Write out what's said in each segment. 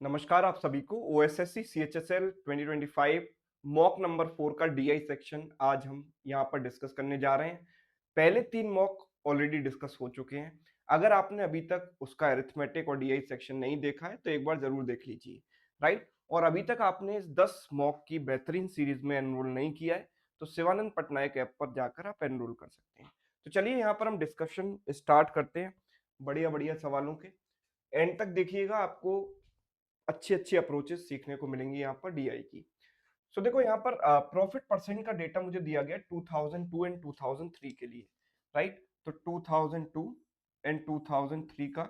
नमस्कार आप सभी को ओएसएससी सीएचएसएल 2025 मॉक नंबर 4 का डीआई सेक्शन आज हम यहाँ पर डिस्कस करने जा रहे हैं। पहले 3 मॉक ऑलरेडी डिस्कस हो चुके हैं। अगर आपने अभी तक उसका अरिथमेटिक और डीआई सेक्शन नहीं देखा है तो एक बार जरूर देख लीजिए, राइट। और अभी तक आपने इस 10 मॉक की बेहतरीन सीरीज में एनरोल नहीं किया है तो शिवानंद पटनायक ऐप पर जाकर आप एनरोल कर सकते हैं। तो चलिए यहाँ पर हम डिस्कशन स्टार्ट करते हैं बढ़िया बढ़िया सवालों के। एंड तक देखिएगा, आपको अच्छी अच्छी अप्रोचेस सीखने को मिलेंगी यहाँ पर डीआई की। सो देखो यहाँ पर प्रॉफिट परसेंट का डेटा मुझे दिया गया 2002 एंड 2003 के लिए, राइट। तो 2002 एंड 2003 का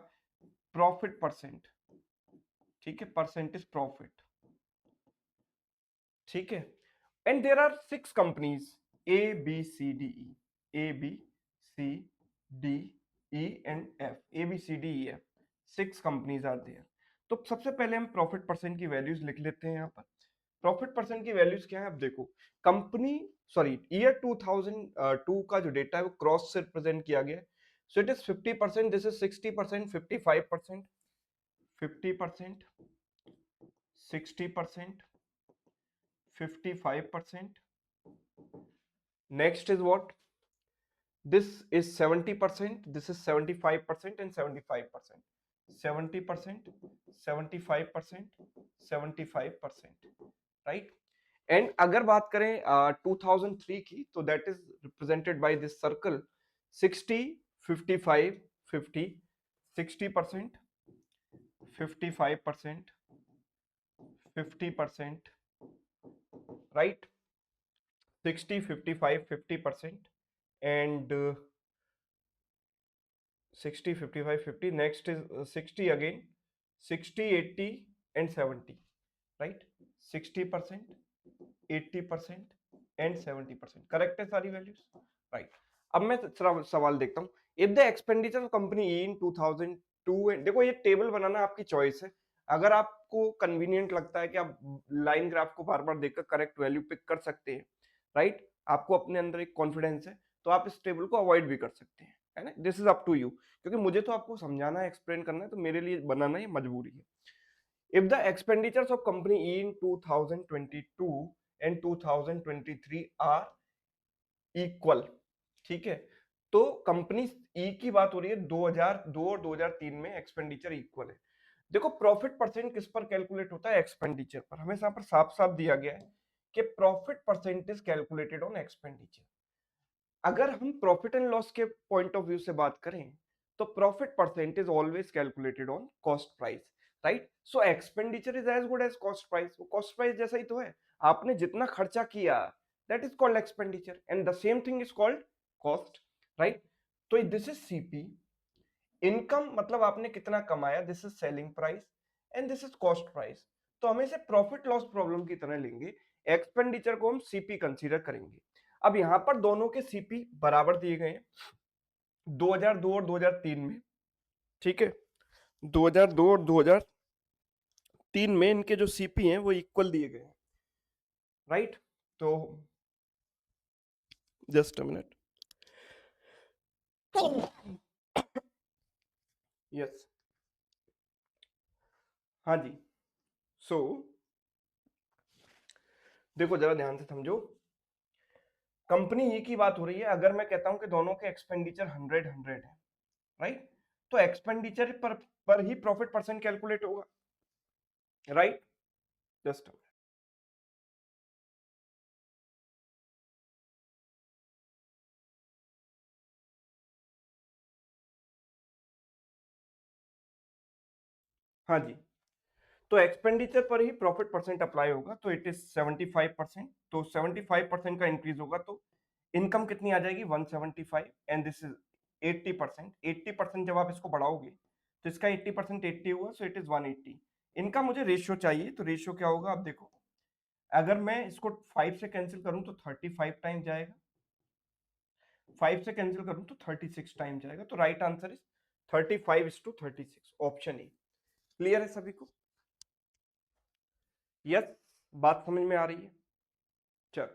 प्रॉफिट परसेंट, ठीक है, परसेंटेज प्रॉफिट, ठीक है। And there are 6 companies A B C D E, A B C D E and F, A B C D E F, 6 companies are there. तो सबसे पहले हम प्रॉफिट परसेंट की values लिख लेते हैं यहाँ पर। प्रॉफिट परसेंट की वैल्यूज क्या है अब देखो। कंपनी, सॉरी, ईयर 2002 का जो डेटा है वो क्रॉस से रिप्रेजेंट किया गया है। So it is 50%, this is 60%, 55%, 50%, 60%, 55%. Next is what? This is 70%, this is 75% and 75%. 70%, 75%, 75%, right? And अगर बात करें 2003 की तो that is represented by this circle 60, 55, 50, 60%, 55%, 50%, right. 60, 55, 50% and 60, 55, 50. Next is 60 again, 60, 80 and 70, right? 60%, 80% and 70%. Correct है सारी वैल्यूज, राइट। अब मैं सवाल देखता हूँ। इफ द एक्सपेंडिचर कंपनी इन 2002, देखो ये टेबल बनाना आपकी चॉइस है। अगर आपको कन्वीनियंट लगता है कि आप लाइन ग्राफ को बार बार देखकर करेक्ट वैल्यू पिक कर सकते हैं, राइट, आपको अपने अंदर एक कॉन्फिडेंस है, तो आप इस टेबल को अवॉइड भी कर सकते हैं, है ना। This is up to you, क्योंकि मुझे तो आपको समझाना है, एक्सप्लेन करना है, तो मेरे लिए बनाना ये मजबूरी है। If the expenditures of company in 2022 and 2023 are equal, ठीक है, तो कंपनी ई की बात हो रही है 2002 और 2003 में एक्सपेंडिचर इक्वल है। देखो प्रॉफिट परसेंट किस पर कैलकुलेट होता है? एक्सपेंडिचर पर। हमें यहां पर साफ साफ दिया गया है कि profit percent is calculated on expenditure. अगर हम प्रॉफिट एंड लॉस के पॉइंट ऑफ व्यू से बात करें तो profit percent is always calculated on cost price, right. So expenditure is as good as cost price, वो कॉस्ट प्राइस जैसा ही तो है। आपने जितना खर्चा किया that is called expenditure and the same thing is called cost, right. तो दिस इज सीपी। इनकम मतलब आपने कितना कमाया, this is selling price and this is cost price. तो हम इसे प्रॉफिट लॉस प्रॉब्लम की तरह लेंगे, एक्सपेंडिचर को हम सीपी कंसीडर करेंगे। अब यहां पर दोनों के सीपी बराबर दिए गए हैं 2002 और 2003 में, ठीक है। 2002 और 2003 में इनके जो सीपी हैं वो इक्वल दिए गए हैं, राइट। तो जस्ट अ मिनट, यस, हाँ जी। सो देखो जरा ध्यान से समझो, कंपनी ई की बात हो रही है। अगर मैं कहता हूं कि दोनों के एक्सपेंडिचर 100 है, राइट, तो एक्सपेंडिचर पर ही प्रॉफिट परसेंट कैलकुलेट होगा, राइट। जस्ट हाँ जी, तो एक्सपेंडिचर पर ही प्रॉफिट परसेंट अप्लाई होगा, तो इट इज 75%। तो 75% का इंक्रीज होगा तो इनकम कितनी आ जाएगी? 175 एंड दिस इज 80%। 80% जब आप इसको बढ़ाओगे तो इसका 80% 80 हुआ, सो इट इज 180। इनका मुझे रेशियो चाहिए, तो रेशियो क्या होगा? आप देखो, अगर मैं इसको 5 से कैंसिल करूं तो 35 टाइम जाएगा, 5 से कैंसिल करूं तो 36 टाइम जाएगा। तो right answer is 35:36, option A. Clear है सभी को? यस, बात समझ में आ रही है? चल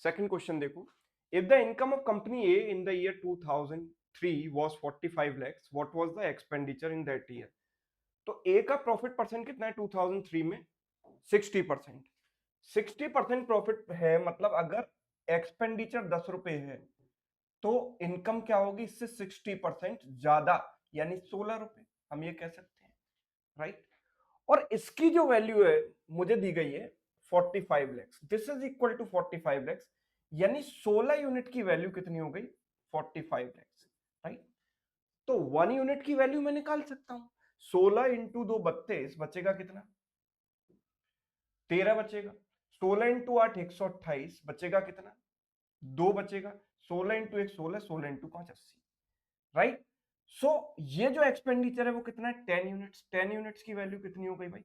सेकंड क्वेश्चन देखो। If the income of company A in the year 2003 was 45 lakhs, what was the expenditure in that year? तो ए का प्रॉफिट परसेंट कितना है 2003 में 60%। 60% प्रॉफिट है, मतलब अगर एक्सपेंडिचर 10 रुपए है तो इनकम क्या होगी इससे 60% ज्यादा, यानी 16 रुपए, हम ये कह सकते हैं, राइट। और इसकी जो वैल्यू है मुझे दी गई है 45 lakhs, this is equal to 45 lakhs, यानी 16 यूनिट की वैल्यू कितनी हो गई 45 लैक्स, राइट। तो 1 यूनिट की वैल्यू मैं निकाल सकता हूं, 16 इंटू 2 32, बचेगा कितना 13 बचेगा, 16 इंटू 8 128, बचेगा कितना 2 बचेगा, 16 इंटू 1 16, 16 इंटू 5 80, राइट। सो ये जो एक्सपेंडिचर है वो कितना है 10 यूनिट्स, 10 यूनिट्स की वैल्यू कितनी हो गई भाई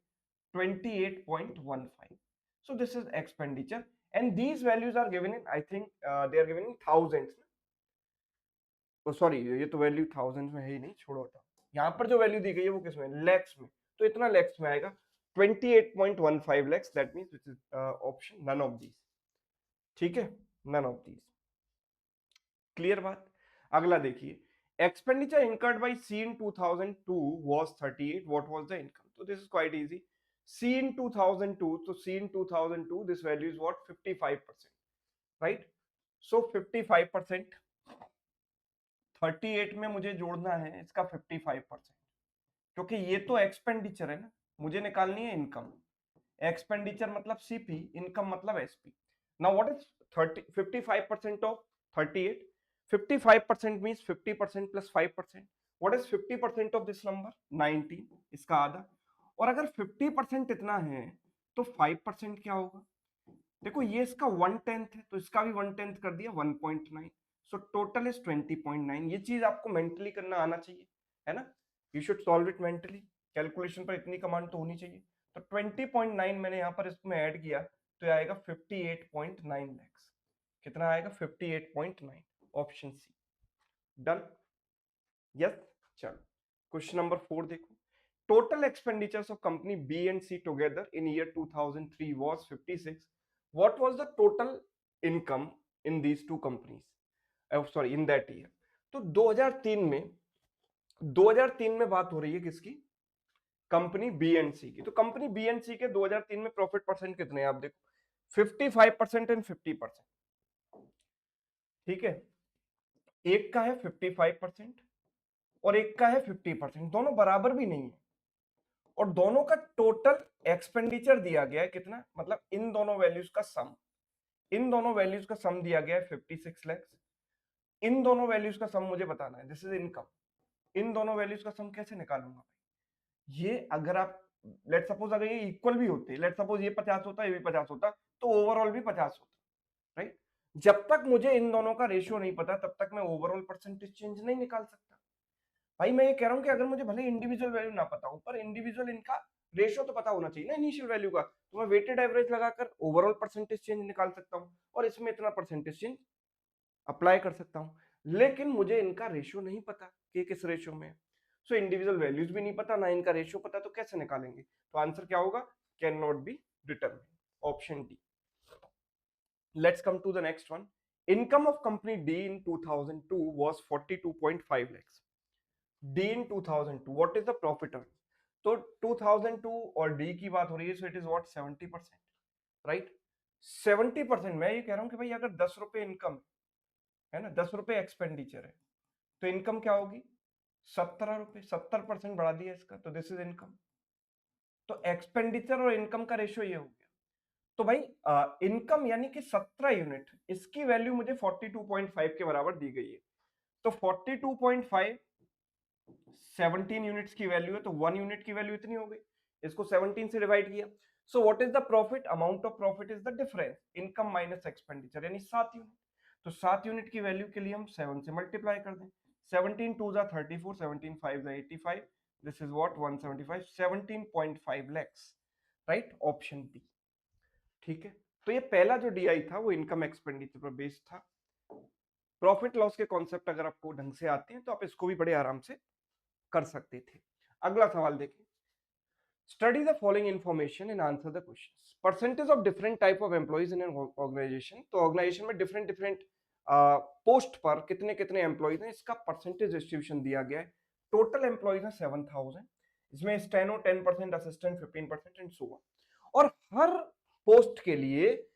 28.15. So this is expenditure and these values are given in, I think they are given in thousands. Oh sorry, ये तो वैल्यू thousands में है ही नहीं, छोड़ो हटाओ, यहाँ पर जो वैल्यू दी गई है वो किस में लैक्स में, तो इतना लैक्स में आएगा 28.15 lakhs, that means which is option none of these, ठीक है, none of these, क्लियर बात। अगला देखिए, expenditure incurred by C in 2002 was 38, what was the income? So this is quite easy, C in 2002, so C in 2002 this value is what 55%, right? So 55%, 38 में मुझे जोड़ना है इसका 55%, क्योंकि ये तो एक्सपेंडिचर है ना, मुझे निकालनी है इनकम, एक्सपेंडिचर मतलब सीपी, इनकम मतलब SP. Now what is 55% of 38, 55% means 50% plus 5%, what is 50% of this number 19, इसका आधा, और अगर 50% इतना है तो 5% क्या होगा, देखो ये इसका 1/10 है तो इसका भी 1/10 कर दिया 1.9, सो टोटल इज 20.9। ये चीज आपको मेंटली करना आना चाहिए, है ना, you should solve it mentally, calculation पर इतनी कमांड तो होनी चाहिए। तो 20.9 मैंने यहाँ पर इसमें ऐड किया तो आएगा 58.9 लैक्स, कितना आएगा 58.9, ऑप्शन सी, डन, यस। चलो क्वेश्चन नंबर 4 देखो, total expenditures of company B and C together in year 2003 was 56, what was the total income in these two companies, sorry in that year। तो 2003 में बात हो रही है किसकी, कंपनी बी एंड सी की। तो कंपनी बी एंड सी के 2003 में प्रॉफिट परसेंट कितने हैं आप देखो 55% एंड 50%, ठीक है, एक का है 55% और एक का है 50%, दोनों बराबर भी नहीं है, और दोनों का टोटल एक्सपेंडिचर दिया गया है कितना, मतलब इन दोनों वैल्यूज का सम, इन दोनों वैल्यूज का सम दिया गया है 56 लैक्स, इन दोनों वैल्यूज का सम मुझे बताना है, दिस इज इनकम, इन दोनों वैल्यूज का सम कैसे निकालूंगा भाई, ये अगर आप लेट सपोज अगर ये इक्वल भी होते, लेट सपोज ये 50 होता ये भी 50 होता तो ओवरऑल भी 50 होता, राइट। जब तक मुझे इन दोनों का रेशियो नहीं पता तब तक मैं ओवरऑल परसेंटेज चेंज नहीं निकाल सकता भाई। मैं ये कह रहा हूं कि अगर मुझे भले इंडिविजुअल वैल्यू ना पता हो पर इंडिविजुअल इनका रेशियो तो पता होना चाहिए ना इनिशियल वैल्यू का, तो मैं वेटेड एवरेज लगाकर ओवरऑल परसेंटेज चेंज निकाल सकता हूं और इसमें इतना परसेंटेज चेंज अप्लाई कर सकता हूं, लेकिन मुझे इनका रेशियो नहीं पता कि किस रेशियो में है, सो इंडिविजुअल वैल्यूज भी नहीं पता ना इनका रेशियो पता, तो कैसे निकालेंगे, तो आंसर क्या होगा, can not be determined, option D. Let's come to the next one, income of company D in 2002 was 42.5 lakhs, D in 2002 what is the profit earn, तो 2002 और डी की बात हो रही है, so it is what 70%, right. 70%, मैं ये कह रहा हूं कि भाई अगर 10 रुपए इनकम है ना, 10 रुपए एक्सपेंडिचर है तो इनकम क्या होगी 17 रुपए, 70% बढ़ा दिया इसका, तो दिस इज इनकम। तो एक्सपेंडिचर और इनकम का रेशियो ये हो गया, तो भाई इनकम यानी कि 17 यूनिट, इसकी वैल्यू मुझे 42.5 के बराबर दी गई है, तो 42.5 17 यूनिट्स की वैल्यू है, तो 1 यूनिट की वैल्यू इतनी हो गई, इसको 17 से डिवाइड किया, so what is the profit, amount of profit is the difference income minus expenditure, यानी 7 यूनिट, तो 7 यूनिट की वैल्यू के लिए हम 7 से मल्टीप्लाई कर दें, 17 2 जा 34, 17 5 जा 85, this is what 175, 17.5 lakhs, right, option B, ठीक है। तो ये पहला जो डीआई था वो इनकम एक्सपेंडिचर पर बेस्ड था। प्रॉफिट लॉस के कॉन्सेप्ट अगर आपको ढंग से आते हैं तो आप इसको भी बड़े आराम से कर सकते थे। अगला सवाल देखिए, study the following information and answer the questions, percentage of different type of employees in an organization, तो ऑर्गेनाइजेशन में डिफरेंट डिफरेंट पोस्ट पर कितने कितने एम्प्लॉइज हैं इसका परसेंटेज डिस्ट्रीब्यूशन दिया गया है, टोटल एम्प्लॉइज है 7000, इसमें steno 10%, assistant 15% and so on. और हर पोस्ट के लिए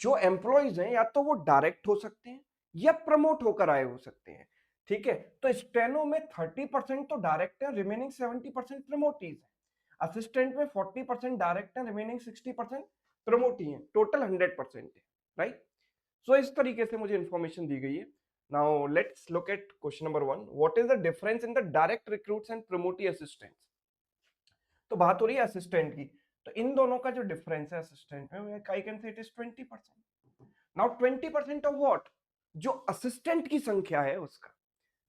जो एम्प्लॉयज हैं या तो वो डायरेक्ट हो सकते हैं या प्रमोट होकर आए हो सकते हैं, ठीक है। तो स्टेनो में 30% तो डायरेक्ट है, रिमेनिंग 70% प्रमोटीज है। असिस्टेंट में 40% डायरेक्ट है, रिमेनिंग 60% प्रमोटी है, टोटल 100% है, राइट। सो इस तरीके से मुझे इंफॉर्मेशन दी गई है। Now let's look at question number 1, what is the difference in the direct recruits and promotee assistants. तो बात हो रही है असिस्टेंट की, तो इन दोनों का जो डिफरेंस है असिस्टेंट में, I can say it is 20%। Now 20% of what, जो असिस्टेंट की संख्या है उसका,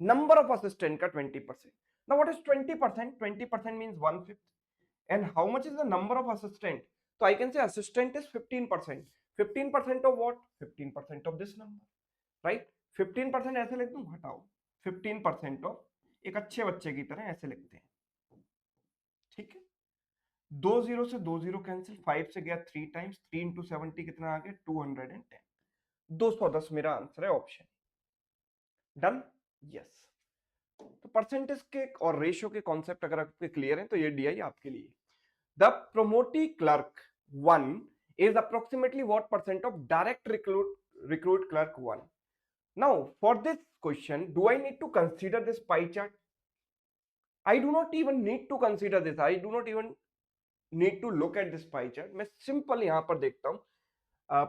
नंबर ऑफ असिस्टेंट का 20%। Now what is 20%, 20% means 1/5 and how much is the number of assistant, तो I can say assistant is 15%। 15% of what, 15% of this number, right. 15% ऐसे लिख दूं, हटाओ, 15% ऑफ, एक अच्छे बच्चे की तरह ऐसे लिखते हैं, ठीक है। 2 0 से 2 0 कैंसिल, 5 से गया 3 टाइम्स, 3 इंटू 70 कितना आ गया 210, 210 मेरा आंसर है, ऑप्शन डन, यस। तो परसेंटेज के और रेशियो के कॉन्सेप्ट अगर आपके क्लियर हैं तो ये डीआई आपके लिए। The promotee clerk 1 is approximately what percent of direct recruit clerk 1? Now for this question, do I need to consider this pie chart? I do not even need to consider this, I do not even need to look at this pie chart. मैं simple यहां पर देखता हूं,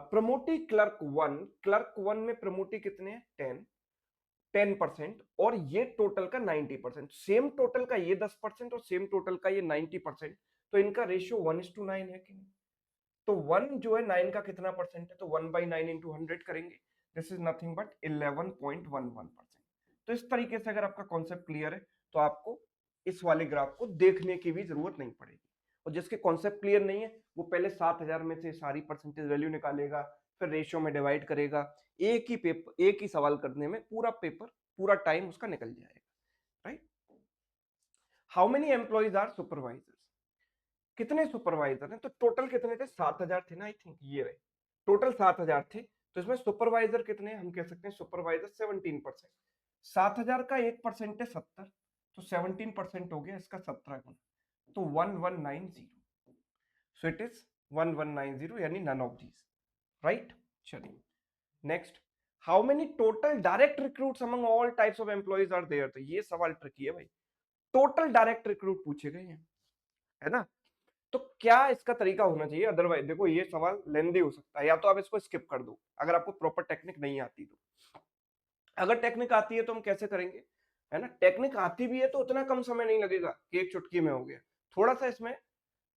प्रमोटी clerk one में प्रमोटी कितने हैं 10% और ये टोटल का 90%, सेम टोटल का ये 10% और सेम टोटल का ये 90%, तो इनका रेशियो 1:9 है कि नहीं। तो 1 जो है 9 का कितना परसेंट है, तो 1/9 इंटू 100 करेंगे, दिस इज नथिंग बट 11.11%। तो इस तरीके से अगर आपका कॉन्सेप्ट क्लियर है तो आपको इस वाले ग्राफ को देखने की भी जरूरत नहीं पड़ेगी। और जिसके कॉन्सेप्ट क्लियर नहीं है वो पहले 7000 में से सारी परसेंटेज वैल्यू निकालेगा, फिर रेशियो में डिवाइड करेगा, एक ही सवाल करने में पूरा टाइम उसका निकल जाएगा, right. How many employees are supervisors, कितने सुपरवाइजर हैं, तो टोटल कितने थे 7000 थे ना, आई थिंक ये रहे, टोटल 7000 थे। तो इसमें सुपरवाइजर कितने, हम कह सकते हैं सुपरवाइजर 17%। 7000 का 1% है 70, तो 17% हो गया इसका 17 गुना, तो 1190, सो इट इज 1190 यानी नन ऑफ दीज, राइट। चलिए next, how many total direct recruits among all types of employees are there, तो ये सवाल ट्रिकी है भाई, टोटल डायरेक्ट रिक्रूट पूछे गए हैं, है ना। तो क्या इसका तरीका होना चाहिए, अदरवाइज देखो ये सवाल लेंदी हो सकता है, या तो आप इसको स्किप कर दो अगर आपको प्रॉपर टेक्निक नहीं आती तो। अगर टेक्निक आती है तो हम कैसे करेंगे, है ना, टेक्निक आती भी है तो उतना कम समय नहीं लगेगा कि एक चुटकी में हो गया, थोड़ा सा इसमें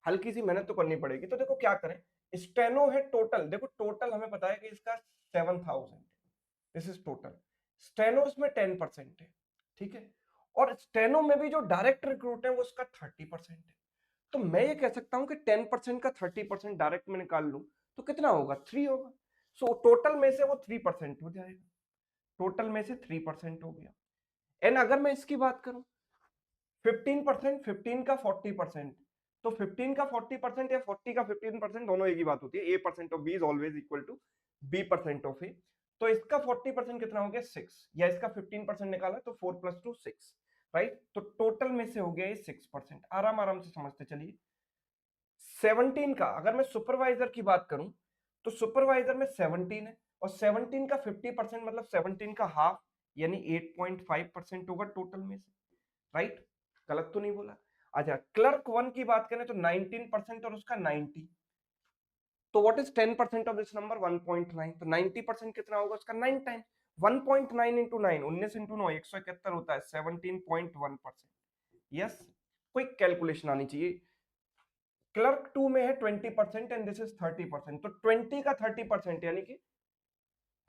हल्की सी मेहनत तो करनी पड़ेगी। तो देखो क्या करें, स्टेनो है टोटल, देखो टोटल हमें पता है कि इसका 7000, दिस इज टोटल, स्टेनो इसमें 10% है, ठीक है। और स्टेनो में भी जो डायरेक्ट रिक्रूट है वो उसका 30% है। तो मैं ये कह सकता हूं कि 10% का 30% डायरेक्ट में निकाल लूं तो कितना होगा 3 होगा। सो टोटल में से वो 3% हो जाएगा, टोटल में से 3% हो गया। एंड अगर मैं इसकी बात करूं 15%, 15 का 40%, तो 15 का 40% या 40 का 15% दोनों एक ही बात होती है, a percent of b is always equal to b percent of a। तो इसका 40% कितना हो गया 6, या इसका 15% निकाला तो 4 + 2 6, राइट। तो टोटल में से हो गया ये 6%, आराम आराम से समझते चलिए। 17 का अगर मैं सुपरवाइजर की बात करूं तो सुपरवाइजर में 17 है, और 17 का 50% मतलब 17 का हाफ यानी 8.5% होगा टोटल में से, राइट। गलत तो नहीं बोला। अच्छा क्लर्क 1 की बात करें तो 19% और उसका 90, तो what is 10% of this number 1.9, तो 90% कितना होगा उसका 9 टाइम्स, 1.9 इंटू 9 19 इंटू 9 171 होता है, 17.1%। यस, क्विक कैलकुलेशन आनी चाहिए। क्लर्क 2 में है 20% एंड दिस इज 30%, तो 20 का 30% यानी कि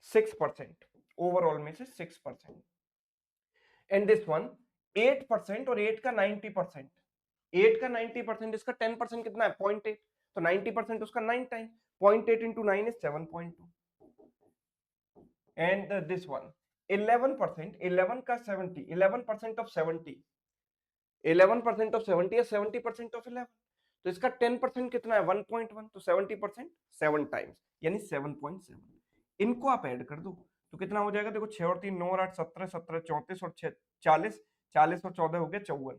6%, ओवरऑल में से 6%। एंड दिस वन 8% और 8 का 90%, 8 का 90%, इसका 10% कितना है 0.8, तो 90% उसका 9 time, 0.8 into 9 is 7.2। And this one 11%, 11 का 70, 11% ऑफ 70, 11% ऑफ 70 या 70% ऑफ 11, तो इसका 10% कितना है 1.1, तो 70% 7 टाइम्स यानी 7.7। इनको आप ऐड कर दो तो कितना हो जाएगा, देखो 6 और 3 9 और 8 17, 17 34 और 6 40, 40 और 14 हो गया 54,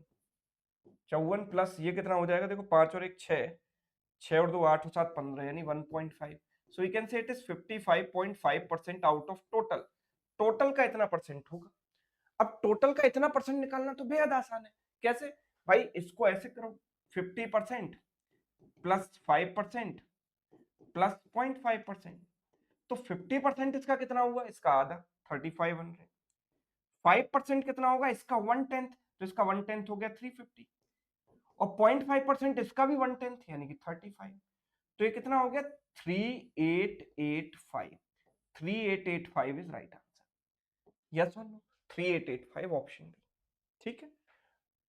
54 प्लस ये कितना हो जाएगा, देखो 5 और 1 6, 6 और 2 8 और 7 15, यानी 1.5। So you can say it is 55.5% out of total. Total का इतना परसेंट होगा। अब टोटल का इतना परसेंट निकालना तो बेहद आसान है। कैसे भाई, इसको ऐसे करो, 50% प्लस 5% प्लस 0.5%। तो 50% इसका कितना हुआ, इसका आधा 3500। 5% कितना होगा, इसका 1/10, तो इसका 1/10 हो गया 350। और 0.5% इसका भी 1/10 यानी कि 35। तो ये कितना हो गया, 3885। 3885 इज राइट आंसर। यस और नो, 3885 ऑप्शन बी। ठीक है।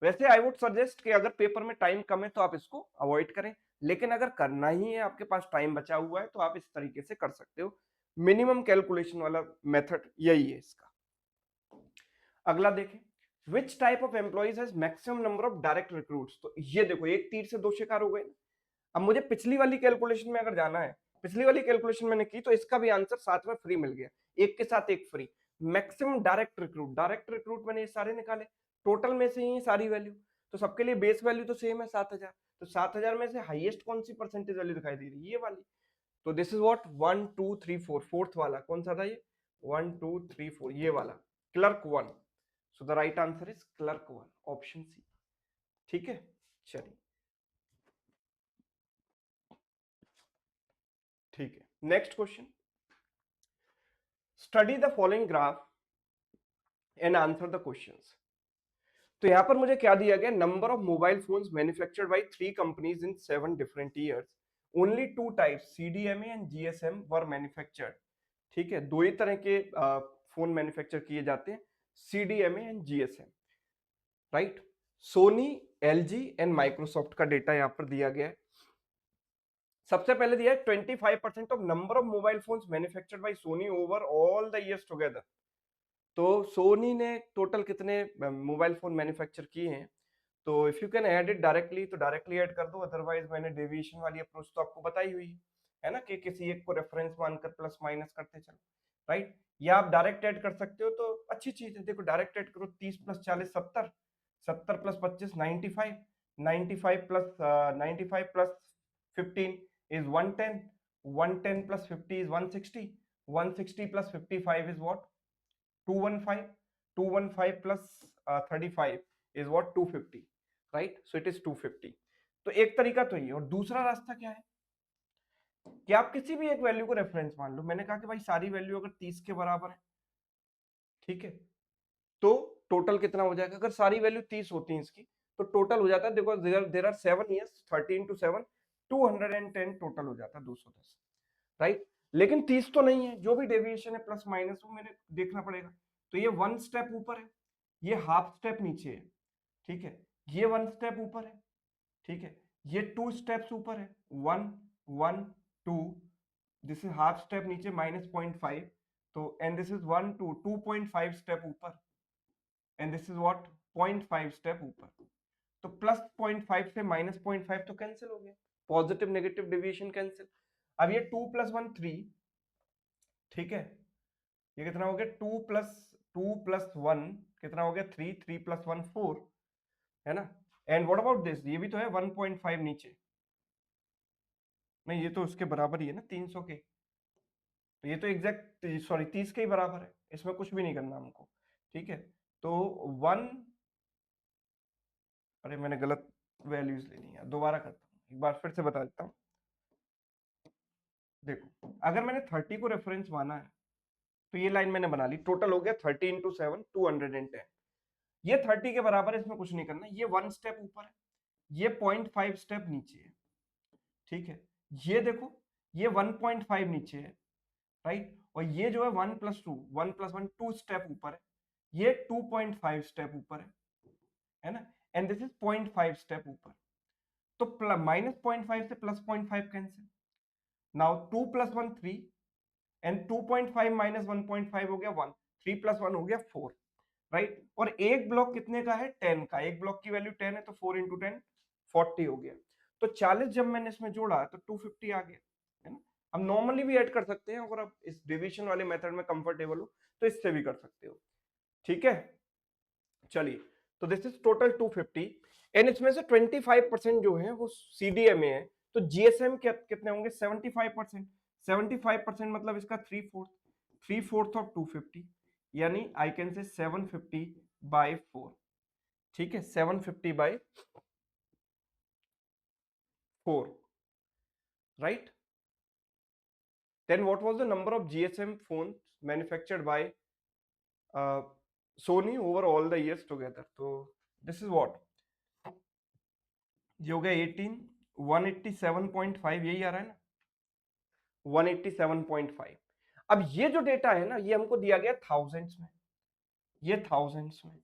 वैसे आई वुड सजेस्ट कि अगर पेपर में टाइम कम है तो आप इसको अवॉइड करें, लेकिन अगर करना ही है, आपके पास टाइम बचा हुआ है, तो आप इस तरीके से कर सकते हो। मिनिमम कैलकुलेशन वाला मेथड यही है इसका। अगला देखें, which type of employees has maximum number of direct recruits. तो ये देखो, एक तीर से दो शिकार हो गए। अब मुझे पिछली वाली कैलकुलेशन में अगर जाना है, पिछली वाली कैलकुलेशन मैंने की तो इसका भी आंसर साथ में फ्री मिल गया, एक के साथ एक फ्री। मैक्सिमम डायरेक्ट रिक्रूट मैंने ये सारे निकाले, टोटल में से ही सारी वैल्यू, तो सबके लिए बेस वैल्यू तो सेम है 7000। तो 7000 में से हाईएस्ट कौन सी परसेंटेज वैल्यू दिखाई दे रही है, ये वाली। तो दिस इज व्हाट 1 2 3 4, फोर्थ वाला कौन सा था ये, 1 2 3 4, ये वाला clerk 1। So the right answer is clerk 1, option C. ठीक है, चलिए ठीक है। Next question, study the following graph and answer the questions. तो यहां पर मुझे क्या दिया गया, number of mobile phones manufactured by 3 companies in 7 different years, only 2 types CDMA and GSM were manufactured. ठीक है, दो ही तरह के फोन मैन्युफैक्चर किए जाते हैं, CDMA and GSM, right. Sony, LG and Microsoft का डेटा यहां पर दिया गया है। सबसे पहले दिया है 25% of number of mobile phones manufactured by Sony over all the years together. तो सोनी ने टोटल कितने मोबाइल फोन मैन्युफैक्चर किए हैं, तो if you can add it directly तो डायरेक्टली ऐड कर दो, अदरवाइज मैंने डेविएशन वाली अप्रोच तो आपको बताई हुई है ना, कि किसी एक को रेफरेंस मानकर प्लस माइनस करते चलो, राइट। या आप डायरेक्ट ऐड कर सकते हो तो अच्छी चीज है। देखो डायरेक्ट ऐड करो, 30 plus 40 70, 70 plus 25 95, 95 plus 95 plus 15 is 110, 110 plus 50 is 160, 160 plus 55 is what 215, 215 plus 35 is what 250, right? So it is 250। तो एक तरीका तो ये, और दूसरा रास्ता क्या है कि आप किसी भी एक वैल्यू को रेफरेंस मान लो। मैंने कहा कि भाई सारी वैल्यू अगर 30 के बराबर है, ठीक है, तो टोटल कितना हो जाएगा, अगर सारी वैल्यू 30 होती है इसकी, तो टोटल हो जाता है, देखो there are 7 years, 30 into 7 210 total हो जाता है, 210, राइट। लेकिन 30 तो नहीं है, जो भी डेविएशन है प्लस माइनस वो मैंने देखना पड़ेगा। तो ये 1 स्टेप ऊपर है, ये हाफ स्टेप नीचे है, ठीक है, ये 1 स्टेप ऊपर है, ठीक है, ये 2 स्टेप्स ऊपर है, 1 1 2, दिस इज हाफ स्टेप नीचे -0.5, तो एंड दिस इज 1 2 2.5 स्टेप ऊपर, and this is what 0.5 step ऊपर। तो प्लस 0.5 से -0.5 तो कैंसिल हो गया, पॉजिटिव नेगेटिव डेविएशन कैंसिल। अब ये 2 + 1 3, ठीक है, ये कितना हो गया 2 + 1 कितना हो गया 3, 3 + 1 4, है ना। एंड व्हाट अबाउट दिस, ये भी तो है 1.5 नीचे, नहीं ये तो उसके बराबर ही है ना 300 के, तो ये तो एग्जैक्ट सॉरी 30 के ही बराबर है, इसमें कुछ भी नहीं करना हमको, ठीक है। तो 1, अरे मैंने गलत वैल्यूज ले ली है, दोबारा करता हूँ, एक बार फिर से बता देता हूँ। देखो अगर मैंने 30 को रेफरेंस माना है, तो ये लाइन मैंने बना ली, टोटल हो गया 30 × 7 210, ये 30 के बराबर है, इसमें कुछ नहीं करना, ये 1 स्टेप ऊपर है, ये 0.5 स्टेप नीचे है, ठीक है, ये देखो ये 1.5 नीचे है, राइट, और ये जो है 1 + 2 1 + 1 2 स्टेप ऊपर है, ये 2.5 स्टेप ऊपर है ना, एंड दिस इज 0.5 स्टेप ऊपर। तो -0.5 से +0.5 कैंसिल, नाउ 2 + 1 3, एंड 2.5 - 1.5 हो गया 1, 3 + 1 हो गया 4, राइट। और एक ब्लॉक कितने का है 10 का, एक ब्लॉक की वैल्यू 10 है, तो 4 × 10 40 हो गया। तो 40 जब मैंने इसमें जोड़ा तो 250 आ गया, है ना। अब नॉर्मली भी ऐड कर सकते हैं, अगर आप इस डिवीजन वाले मेथड में कंफर्टेबल हो तो इससे भी कर सकते हो, ठीक है। चलिए तो दिस इज टोटल 250 एंड इसमें से 25% जो है वो सीडीएमए है, तो जीएसएम कितने होंगे 75%। 75% मतलब इसका 3/4 ऑफ 250, यानी आई कैन से 750 बाय 4। ठीक है, 750 by 4, right. Then what was the number of GSM phone manufactured by Sony over all the years together. तो दिस इज व्हाट, ये हो गया 18, 187.5 यही आ रहा है ना, 187.5। अब ये जो डेटा है ना, ये हमको दिया गया थाउजेंड्स में, ये थाउजेंड्स में।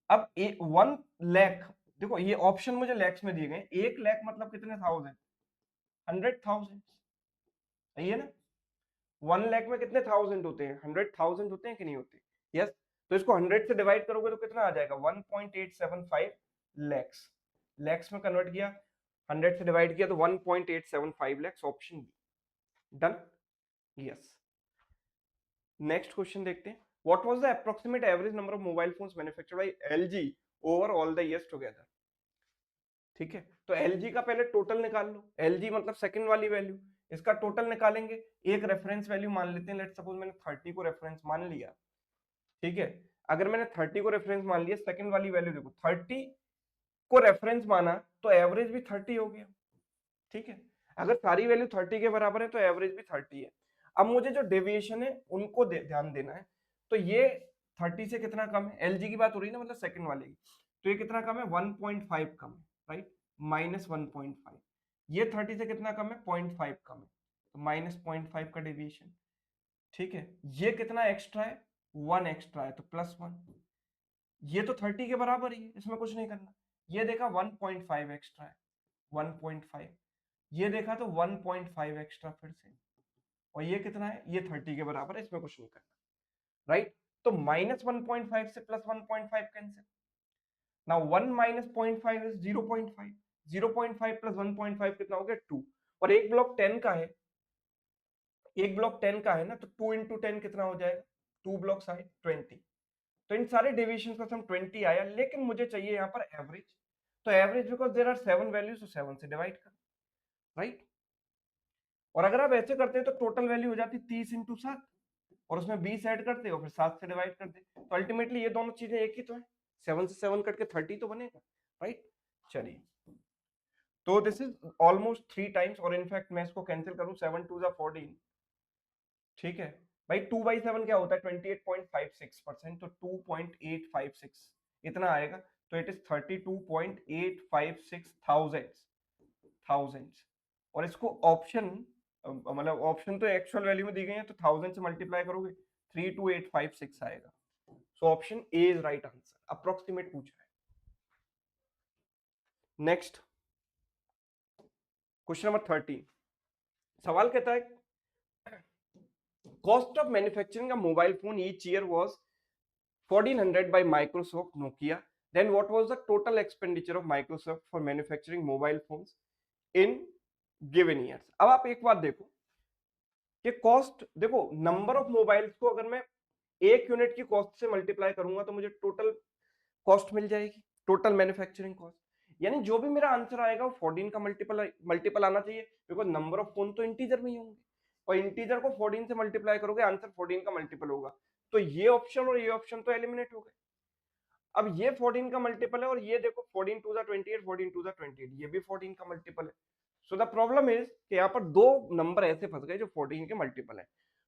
अब 1 लाख, देखो ये ऑप्शन मुझे लैक्स में दिए गए, 1 लाख मतलब कितने थाउजेंड, 100,000, सही है ना। 1 लाख में कितने थाउजेंड होते हैं, 100,000 होते हैं कि नहीं होते, यस। तो इसको 100 से डिवाइड करोगे तो कितना आ जाएगा, 1.875 लैक्स। लैक्स में कन्वर्ट किया, 100 से डिवाइड किया तो 1.875 lakhs, option B. Done, yes. Next question देखते हैं, what was the approximate average number of mobile phones manufactured by LG over all the years together. ठीक है, तो एलजी का पहले टोटल निकाल लो, एलजी मतलब सेकंड वाली वैल्यू, इसका टोटल निकालेंगे। एक रेफरेंस वैल्यू मान लेते हैं, लेट सपोज मैंने 30 को रेफरेंस मान लिया। ठीक है, अगर मैंने 30 को रेफरेंस मान लिया, सेकंड वाली वैल्यू देखो, 30 को रेफरेंस माना तो एवरेज भी 30 हो गया। ठीक है, अगर सारी वैल्यू 30 के बराबर है तो एवरेज भी 30 है। अब मुझे जो डेविएशन है उनको ध्यान देना है। तो ये 30 से कितना कम है, एलजी की बात हो रही है ना, मतलब सेकंड वाले की, तो ये कितना कम है, 1.5 कम है, राइट, -1.5। ये 30 से कितना कम है, 0.5 कम है, तो -0.5 का डेविएशन। ठीक है, ये कितना एक्स्ट्रा है, 1 एक्स्ट्रा है, तो +1। ये तो 30 के बराबर ही है, इसमें कुछ नहीं करना। ये देखा 1.5 एक्स्ट्रा है, 1.5। ये देखा तो 1.5 एक्स्ट्रा फिर से, और ये कितना है, ये 30 के बराबर है, इसमें कुछ नहीं करना, राइट। तो -1.5 से +1.5 कैंसिल। नाउ 1 - 0.5 इज 0.5, 0.5 + 1.5 कितना हो गया, 2। और एक ब्लॉक 10 का है, एक ब्लॉक 10 का है ना, तो 2 × 10 कितना हो जाएगा, 2 ब्लॉक्स आए 20। तो इन सारे डेविएशन का सम 20 आया, लेकिन मुझे चाहिए यहाँ पर एवरेज। तो average because there are 7 values, तो 7 से डिवाइड कर, राइट। और अगर आप ऐसे करते हैं तो टोटल वैल्यू हो जाती 30 × 7, और उसमें 20 ऐड करते हो, फिर 7 से डिवाइड करते, तो अल्टीमेटली ये दोनों चीजें एक ही तो है, 7 से 7 कट के 30 तो बनेगा, राइट। चलिए, तो दिस इज ऑलमोस्ट 3 टाइम्स, और इनफैक्ट मैं इसको कैंसिल करूं, 7 × 2 = 14। ठीक है भाई, 2/7 क्या होता है, 28.56%, तो 2.856 इतना आएगा, तो इट इज 32.856 थाउजेंड्स। और इसको ऑप्शन, मतलब ऑप्शन तो एक्चुअल वैल्यू में दी गई है, तो 1000 से मल्टीप्लाई करोगे 32856 आएगा। So option A is right answer, approximate पूछ रहा है। नेक्स्ट क्वेश्चन नंबर 13, सवाल कहता है, cost of manufacturing a mobile phone each year was 1400 by Microsoft Nokia. Then what was the total expenditure of Microsoft for manufacturing mobile phones in given years? अब आप एक बात देखो कि कॉस्ट, देखो नंबर ऑफ मोबाइल्स को अगर मैं एक यूनिट की कॉस्ट से मल्टीप्लाई करूंगा तो मुझे टोटल कॉस्ट मिल जाएगी, टोटल मैन्युफैक्चरिंग कॉस्ट। यानी जो भी मेरा आंसर आएगा वो 14 का मल्टीपल आना चाहिए, बिकॉज नंबर ऑफ फोन तो इंटीजर में ही होंगे, और इंटीजर को 14 से मल्टीप्लाई करोगे, आंसर 14 का मल्टीपल होगा। तो ये ऑप्शन और ये ऑप्शन तो एलिमिनेट हो गए। अब ये 14 का मल्टीपल है, और ये देखो 14 × 2 = 28, 14 × 2 = 28, ये भी 14 का मल्टीपल है। सो द प्रॉब्लम इज कि यहाँ पर दो नंबर ऐसे फंस गए जो 14 के मल्टीपल है,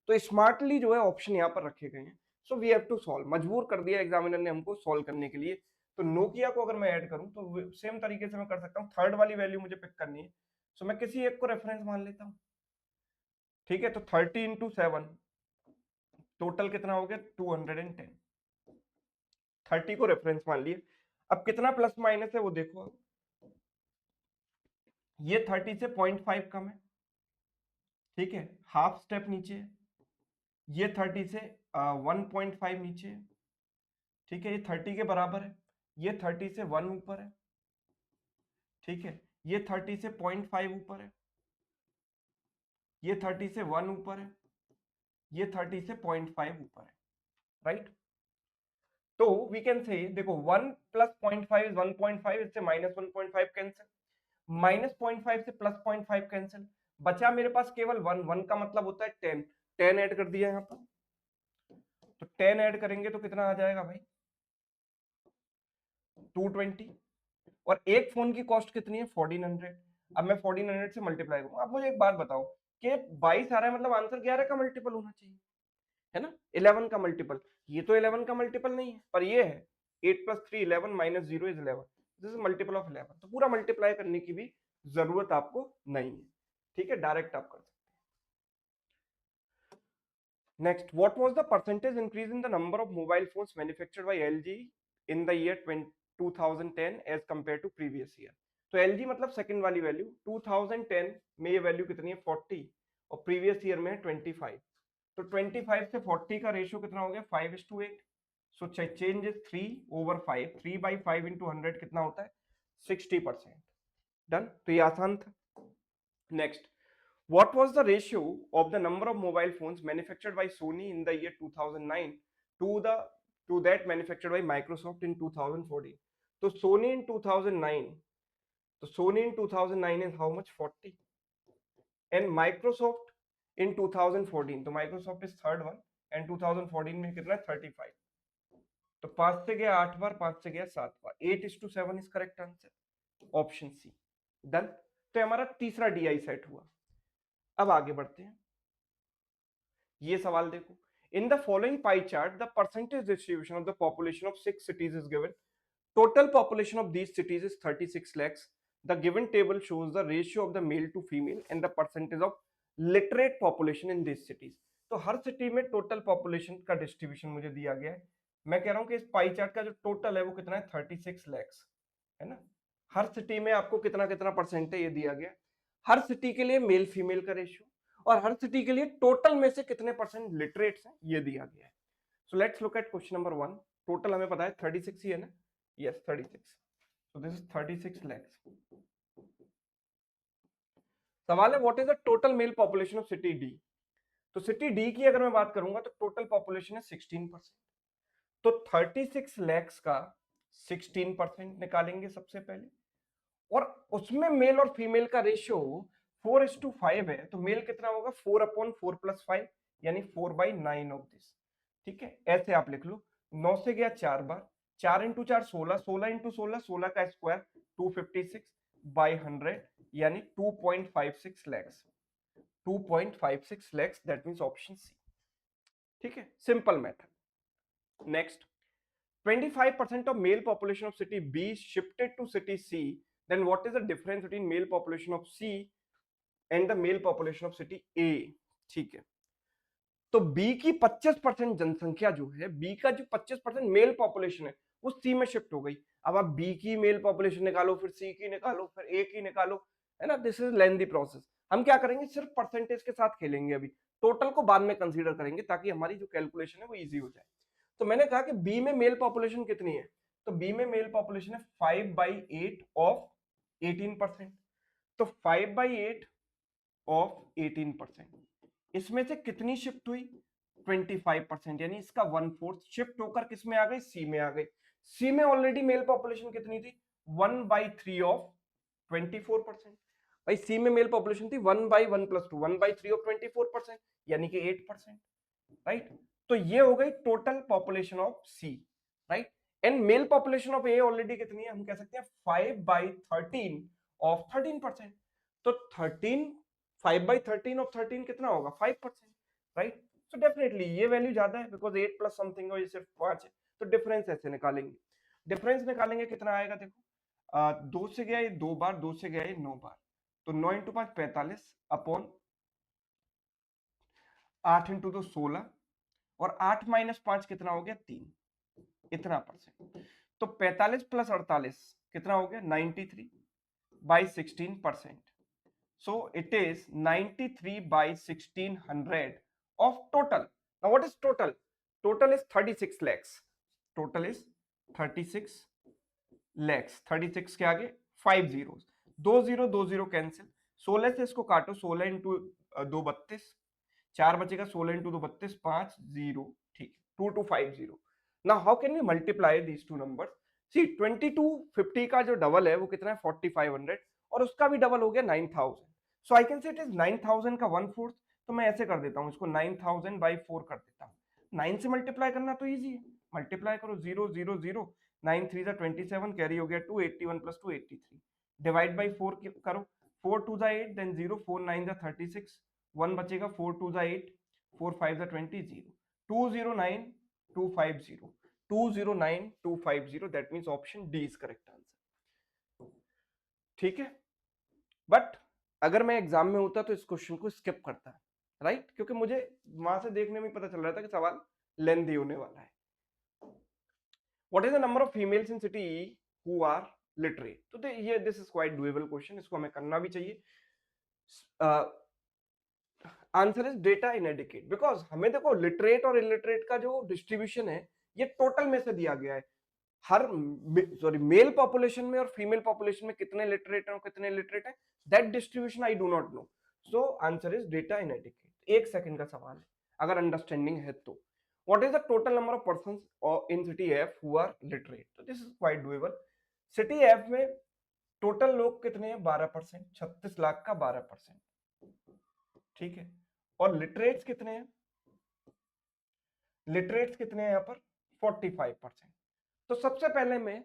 तो स्मार्टली जो है ऑप्शन यहाँ पर रखे गए हैं। So we have to solve, मजबूर कर दिया एग्जामिनर ने हमको सॉल्व करने के लिए। तो नोकिया को अगर मैं ऐड करूं तो सेम तरीके से मैं कर सकता हूँ, थर्ड वाली वैल्यू मुझे पिक करनी है, सो मैं किसी एक को रेफरेंस मान लेता हूँ। ठीक है, तो 30 × 7 टोटल कितना हो गया, 210। 30 को रेफरेंस मान लिए। अब कितना प्लस माइनस है वो देखो, ये 30 से 0.5 कम है, ठीक है, हाफ स्टेप नीचे है। ये 30 से 1.5 नीचे है, ठीक है, ये 30 के बराबर है। ये 30 से 1 ऊपर है, ठीक है, ये 30 से 0.5 ऊपर है, ये 30 से 1 ऊपर है, ये 30 से 0.5 ऊपर है, राइट। तो वी कैन से देखो 1 प्लस 0.5 इज 1.5, इससे माइनस 1.5 कैंसिल, माइनस 0.5 से प्लस 0.5 कैंसिल, बचा मेरे पास केवल 1, 1 का मतलब होता है 10, 10 ऐड कर दिया यहाँ पर, तो 10 ऐड करेंगे तो कितना आ जाएगा भाई 220, और एक फोन की कॉस्ट कितनी है 1400। अब मैं 1400 से मल्टीप्लाई करूंगा। अब मुझे एक बात बताओ कि 22 आ रहा है मतलब आंसर 11 का मल्टीपल होना चाहिए, है ना, 11 का मल्टीपल। ये तो 11 का मल्टीपल नहीं है, पर ये है 8 plus 3 11 minus 0 is 11, this is multiple of 11। तो पूरा मल्टीप्लाई करने की भी जरूरत आपको नहीं है, ठीक है, डायरेक्ट आप कर सकते हैं। Next, what was the percentage increase in the number of mobile phones manufactured by LG in the year 2010 as compare to previous year. तो एलजी मतलब सेकंड वाली वैल्यू, 2010 में ये वैल्यू कितनी है 40 और प्रीवियस ईयर में है 25। तो 25 से 40 का रेशियो कितना हो गया 5:8। सो चेंज इज 3/5, 3/5 इंटू 100 कितना होता है 60%। डन, तो ये आसान था। Next, what was the ratio of the number of mobile phones manufactured by Sony in the year 2009 to the to that manufactured by Microsoft in 2014? तो Sony in 2009, तो Sony in 2009 is how much 40, and Microsoft in 2014, तो Microsoft is third one, and 2014 में कितना 35। तो 5 से गया 8 बार, 5 से गया 7 बार, 8:7 is correct answer, option C. Done, तो हमारा तीसरा डीआई सेट हुआ। अब आगे बढ़ते हैं, ये सवाल देखो, in the following pie chart the percentage distribution of the population of 6 cities is given. Total population of these cities is 36 lakhs. The given table shows the ratio of the male to female and the percentage of literate population in these cities. तो हर city में total population का distribution मुझे दिया गया है। मैं कह रहा हूं कि इस पाई चार्ट का जो टोटल है वो कितना है 36 लैक्स, है ना। हर सिटी में आपको कितना कितना परसेंट है ये दिया गया, हर सिटी के लिए मेल फीमेल का रेशियो, और हर सिटी के लिए टोटल में से कितने परसेंट लिटरेट्स हैं ये दिया गया है। So let's look at question number 1। Total हमें पता है 36 ही है ना, yes 36, so this is 36 lakhs। सवाल है what is the total mail population of city D. तो सिटी डी की अगर मैं बात करूंगा तो टोटल पॉपुलेशन है 16%, तो 36 लैक्स का 16% निकालेंगे सबसे पहले, और उसमें मेल और फीमेल का रेशियो 4:5 है, तो मेल कितना होगा 4/4 + 5 यानी 4/9 ऑफ दिस, ठीक है, ऐसे आप लिख लो। 9 से गया 4 बार, 4 × 4 16, 16 × 16 16 का स्क्वायर 256/100 यानी 2.56 lakhs, 2.56 lakhs, that means option C, ठीक है, simple method. Next, 25% of male population of city B shifted to city C, then what is the difference between male population of C and the male population of city A? ठीक है, तो B की 25% जनसंख्या जो है, B का जो 25% mail population है वो C में शिफ्ट हो गई। अब आप B की मेल पॉपुलेशन निकालो, फिर C की निकालो, फिर A की निकालो, है ना, दिस इज लेंथी प्रोसेस। हम क्या करेंगे, सिर्फ परसेंटेज के साथ खेलेंगे, अभी टोटल को बाद में कंसीडर करेंगे ताकि हमारी जो कैलकुलेशन है वो इजी हो जाए। तो मैंने कहा कि बी में मेल पॉपुलेशन कितनी है, तो बी में मेल पॉपुलेशन है 5/8 ऑफ 18%, तो 5/8 ऑफ 18%, इसमें से कितनी शिफ्ट हुई 25%, यानी इसका 1/4 शिफ्ट होकर किस में आ गई सी में आ गई। सी में ऑलरेडी मेल पॉपुलेशन कितनी थी 1/3 ऑफ 24%, भाई सी में मेल पॉपुलेशन थी 1/1 + 2 1/3 ऑफ 24% यानी कि 8%, राइट। तो ये हो गई total population of C, right. And male population of A already कितनी है, हम कह सकते हैं 5/13 ऑफ 13%, तो 13 5/13 ऑफ 13 कितना होगा 5%, राइट। सो डेफिनेटली ये वैल्यू ज्यादा है बिकॉज 8 प्लस समथिंग और ये सिर्फ 5 है, तो डिफरेंस ऐसे निकालेंगे। डिफरेंस निकालेंगे कितना आएगा, देखो 2 से गया ये 2 बार, 2 से गया ये 9 बार, तो 9 × 5 45 अपॉन 8 × 2 16, और 8 - 5 कितना हो गया 3, इतना परसेंट। तो 45 + 48 कितना हो गया 93/16%, so it is 93/1600 of total. Now what is total? Total is 36 lakhs, total is 36 lakhs, 36 के आगे 5 zeros, 2 0 2 0 कैंसिल, 16 से इसको काटो, 16 × 2 32, 4 बचेगा, 16 × 2 32 5 0, ठीक है, 2250, now how can we multiply these two numbers? See 2250 का जो डबल है वो कितना है 4500, और उसका भी डबल हो गया 9000. So I can say it is 9000 का 1/4. तो मैं ऐसे कर देता हूँ इसको 9000 बाई 4 कर देता हूँ. 9 से मल्टीप्लाई करना तो इजी है, मल्टीप्लाई करो 0 0 0, 9 3 जा 27, कैरी हो गया 2, 81 प्लस 2 83, डिवाइड बाई 4 करो, 4 2 जा 8, देन 0, 4 9 जा 36, 1 बचेगा, 4 2 जा 8, 4 5 जा 20, 0, 209 250, 209 250, that means option D is correct answer. ठीक है, बट अगर मैं एग्जाम में होता तो इस क्वेश्चन को स्किप करता, राइट? क्योंकि मुझे वहां से देखने में पता चल रहा था कि सवाल लेंथी होने वाला है. What is the number of females in city who are literate? तो ये this is quite doable question, इसको हमें करना भी चाहिए. Answer is data inadequate, because हमें देखो लिटरेट और इलिटरेट का जो डिस्ट्रीब्यूशन है ये टोटल में से दिया गया है. हर मेल पॉपुलेशन में और फीमेल पॉपुलेशन में कितने लिटरेट हैं और कितने लिटरेट हैं, that distribution I do not know. So answer is data inadequate. 1 second का सवाल है अगर अंडरस्टैंडिंग है तो. What is the total number of persons in city F who are literate? तो this is quite doable. City F में total लोग कितने हैं? 12%, 36 लाख का 12%. ठीक है, और लिटरेट्स कितने हैं? लिटरेट्स कितने हैं यहाँ पर? 45%. तो सबसे पहले मैं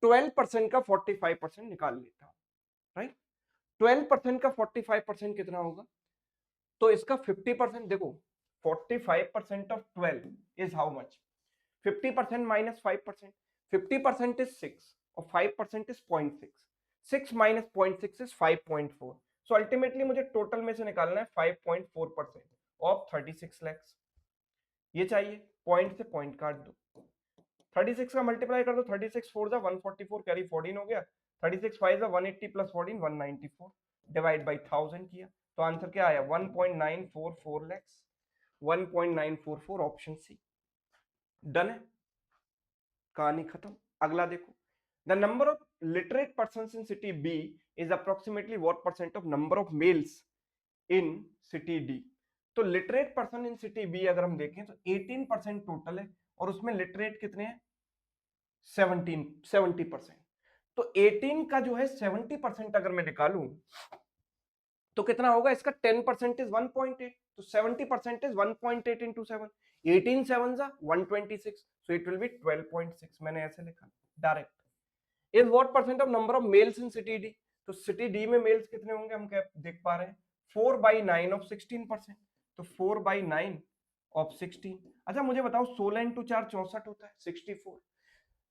12% का 45% निकाल लेता हूं, राइट? 12% का 45% कितना होगा? तो इसका 50%, देखो 45% of 12 is how much? 50% minus 5%. 50% is 6 और 5% is 0.6. 6 minus 0.6 is 5.4. So ultimately मुझे टोटल में से निकालना है 5.4% ऑफ 36 लैक्स. ये चाहिए, पॉइंट से पॉइंट काट दो, 36 का मल्टीप्लाई कर दो, 36 4 जा 144, कैरी 14 हो गया, 36 5 जा 180 प्लस 14 194, डिवाइड बाई 1000 किया, तो आंसर क्या आया? 1.944 लैक्स. 1.944, option C. डन है, कहानी खत्म. अगला देखो, the number of literate persons in city B is approximately what percent of number of males in city D? तो literate person in city B अगर हम देखें तो 18% टोटल है, और उसमें लिटरेट कितने हैं? 70%. तो 18 का जो है 70% अगर मैं निकालूं तो कितना होगा? इसका 10% इज 1.8, तो 70% इज 1.8 इंटू 7, 18 7 जा 126, सो इट विल बी 12.6. मैंने ऐसे लिखा direct. Is what percent of number of males in city D? तो सिटी डी में मेल्स कितने होंगे हम क्या देख पा रहे हैं? 4/9 ऑफ 16%. तो 4/9 ऑफ 16. अच्छा मुझे बताओ 16 इंटू 4 64 होता है, 64.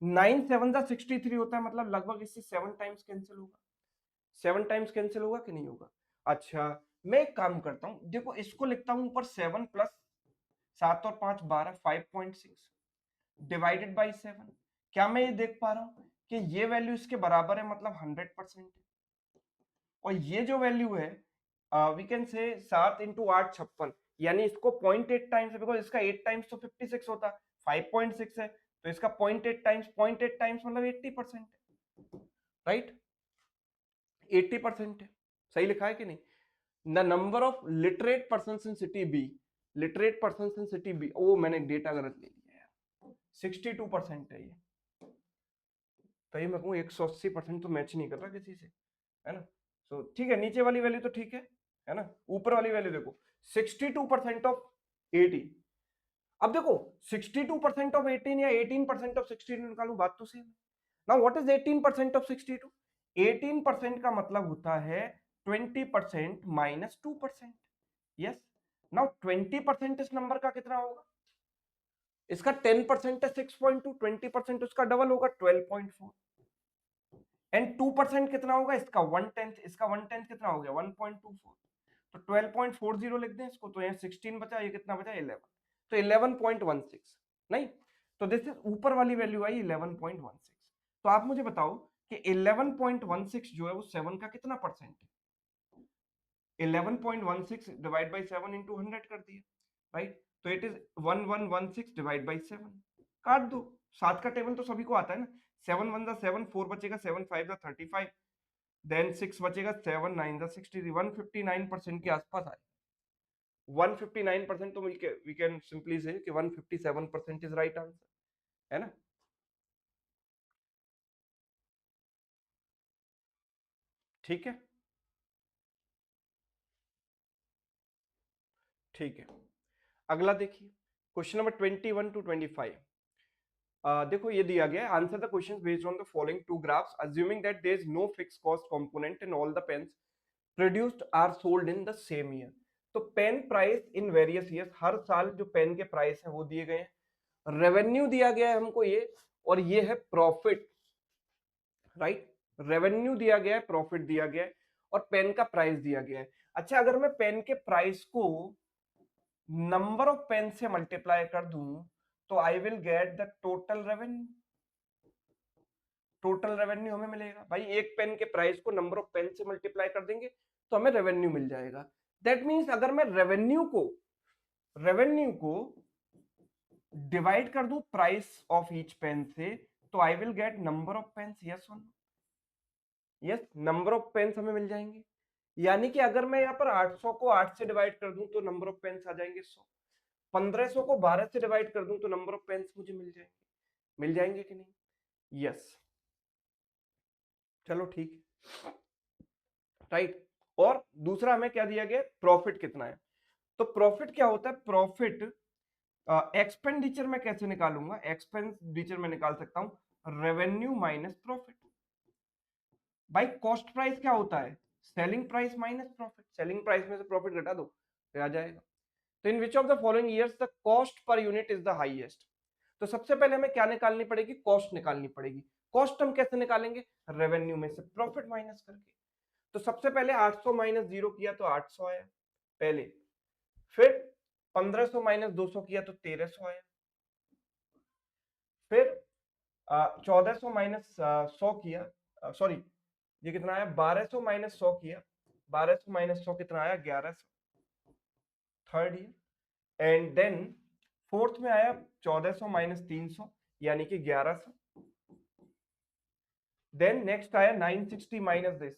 9 7 जा 63 होता है, मतलब लगभग इससे 7 टाइम्स कैंसिल होगा. 7 टाइम्स कैंसिल होगा कि नहीं होगा? अच्छा मैं एक काम करता हूं, देखो इसको लिखता हूं ऊपर 7 प्लस 7 और 5 12, 5.6 डिवाइडेड बाई 7. क्या मैं ये देख पा रहा हूं कि ये वैल्यू इसके बराबर है, मतलब 100% है. और ये जो वैल्यू है वी कैन से 7 इंटू 8 56, यानी इसको 0.8 टाइम्स है, बिकॉज इसका 8 टाइम्स तो 56 होता, 5.6 है, तो इसका 0.8 टाइम्स मतलब 80% है, राइट? 80% है, सही लिखा है कि नहीं? The number of literate person in city B, literate person in city B, ओ मैंने डेटा गलत ले लिया यार, 62% है ये. तो ये मैं कहूँ 180% तो मैच नहीं कर रहा किसी से, है ना? सो ठीक है, नीचे वाली वैल्यू तो ठीक है ना? ऊपर वाली वैल्यू देखो 62% ऑफ 80. अब देखो 62% ऑफ 18 या 18% ऑफ 62 निकालू, बात तो सेम है. Now what is 18% of 62? 18% का मतलब होता है 20% माइनस 2%. यस, नाउ 20% इस नंबर का कितना होगा? इसका 10% है 6.2, 20% उसका डबल होगा 12.4, एंड 2% कितना होगा? इसका 1/10, इसका 1/10 कितना हो गया? 1.24. तो 12.40 लिख दें इसको, तो यहाँ 16 बचा, ये कितना बचा? 11, तो 11.16. नहीं, तो दिस इज ऊपर वाली वैल्यू आई 11.16. तो आप मुझे बताओ कि 11.16 जो है वो 7 का कितना परसेंट है? 11.16 डिवाइड बाई 7 इंटू 100 कर दिया, राइट? तो इट इज 1116 डिवाइड बाई 7. काट दो, 7 का टेबल तो सभी को आता है ना. 7 1 जा 7, 4 बचेगा, 7 5 जा 35, देन 6 बचेगा, 7 9 जा 63, 159% के आसपास आए. 159% तो वी कैन सिंपली से कि 157% इज राइट आंसर. है ना। ठीक है, ठीक है। अगला देखिए, क्वेश्चन नंबर 21 to 25। देखो ये दिया गया है, answer the question based on the following two graphs assuming that there is no fix cost component in all the pens produced are sold in the same year. तो pen price in various years, हर साल जो pen के price है वो दिए गए हैं। रेवेन्यू दिया गया है हमको ये, और ये है प्रॉफिट, राइट। रेवेन्यू दिया गया है, प्रॉफिट दिया गया है, और पेन का प्राइस दिया गया है। अच्छा, अगर मैं पेन के प्राइस को नंबर ऑफ पेन से मल्टीप्लाई कर दूं तो I will get the total revenue. Total revenue हमें मिलेगा भाई, एक पेन के प्राइस को नंबर ऑफ पेन से मल्टीप्लाई कर देंगे तो हमें रेवेन्यू मिल जाएगा। दैट मींस अगर मैं रेवेन्यू को डिवाइड कर दूं प्राइस ऑफ ईच पेन से तो I will get number of pens. Yes और no? Yes, number of pens हमें मिल जाएंगे। यानी कि अगर मैं यहाँ पर 800 को 8 से डिवाइड कर दूं तो नंबर ऑफ पेन्स आ जाएंगे 100। 1500 को 12 से डिवाइड कर दूं तो नंबर ऑफ पेन्स मुझे मिल जाएंगे कि नहीं? यस, चलो ठीक है, राइट। और दूसरा हमें क्या दिया गया, प्रॉफिट कितना है। तो प्रॉफिट क्या होता है, प्रॉफिट एक्सपेंडिचर में कैसे निकालूंगा, एक्सपेंडिचर में निकाल सकता हूं रेवेन्यू माइनस प्रॉफिट। भाई कॉस्ट प्राइस क्या होता है, selling price minus profit. Selling price में से प्रॉफिट घटा दो तो आ जाएगा। तो in which of the following years the cost per unit is the highest. तो सबसे पहले हमें क्या निकालनी पड़ेगी, कॉस्ट निकालनी पड़ेगी। कॉस्ट हम कैसे निकालेंगे, रेवेन्यू में से प्रॉफिट माइनस करके। तो सबसे पहले 800 माइनस 0 किया तो 800 आया पहले, फिर 1500 माइनस 200 किया तो 1300 आया, फिर 1400 माइनस 100 किया, सॉरी ये कितना आया, 1200 माइनस 100 किया, 1200 माइनस 100 कितना आया, 1100, third year. And then fourth में आया 1400 माइनस 300 यानी कि 1100। देन नेक्स्ट आया 960 minus this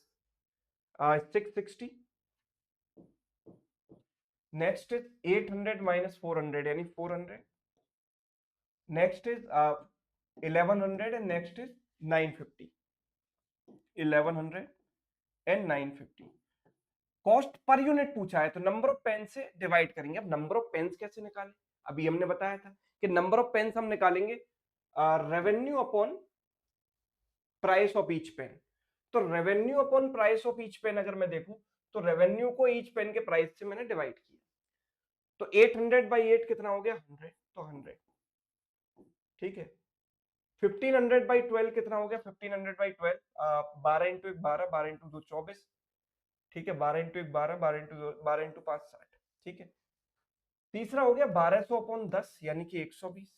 660। Next is 800 minus 400 यानी 400। Next is 1100 and next is 950। 1100 and 950। Cost per unit पूछा है तो नंबर ऑफ पेन से डिवाइड करेंगे। अब नंबर ऑफ पेन्स कैसे निकालें, अभी हमने बताया था कि नंबर ऑफ पेन्स हम निकालेंगे revenue upon price of each pen. तो revenue upon price of each pen अगर मैं देखूं तो रेवेन्यू को ईच पेन के प्राइस से मैंने डिवाइड किया। तो 800 बाई 8 कितना हो गया, 100, तो 100। ठीक है, 1500 बाई 12 कितना हो गया, 1500 बाई 12 12 इंटू 1 12, 12 इंटू 2 24। ठीक है, 12 इंटू 1 12, 12 इंटू 2 12 इंटू 5 60। ठीक है, तीसरा हो गया 1200 अपॉन 10 यानी कि 120।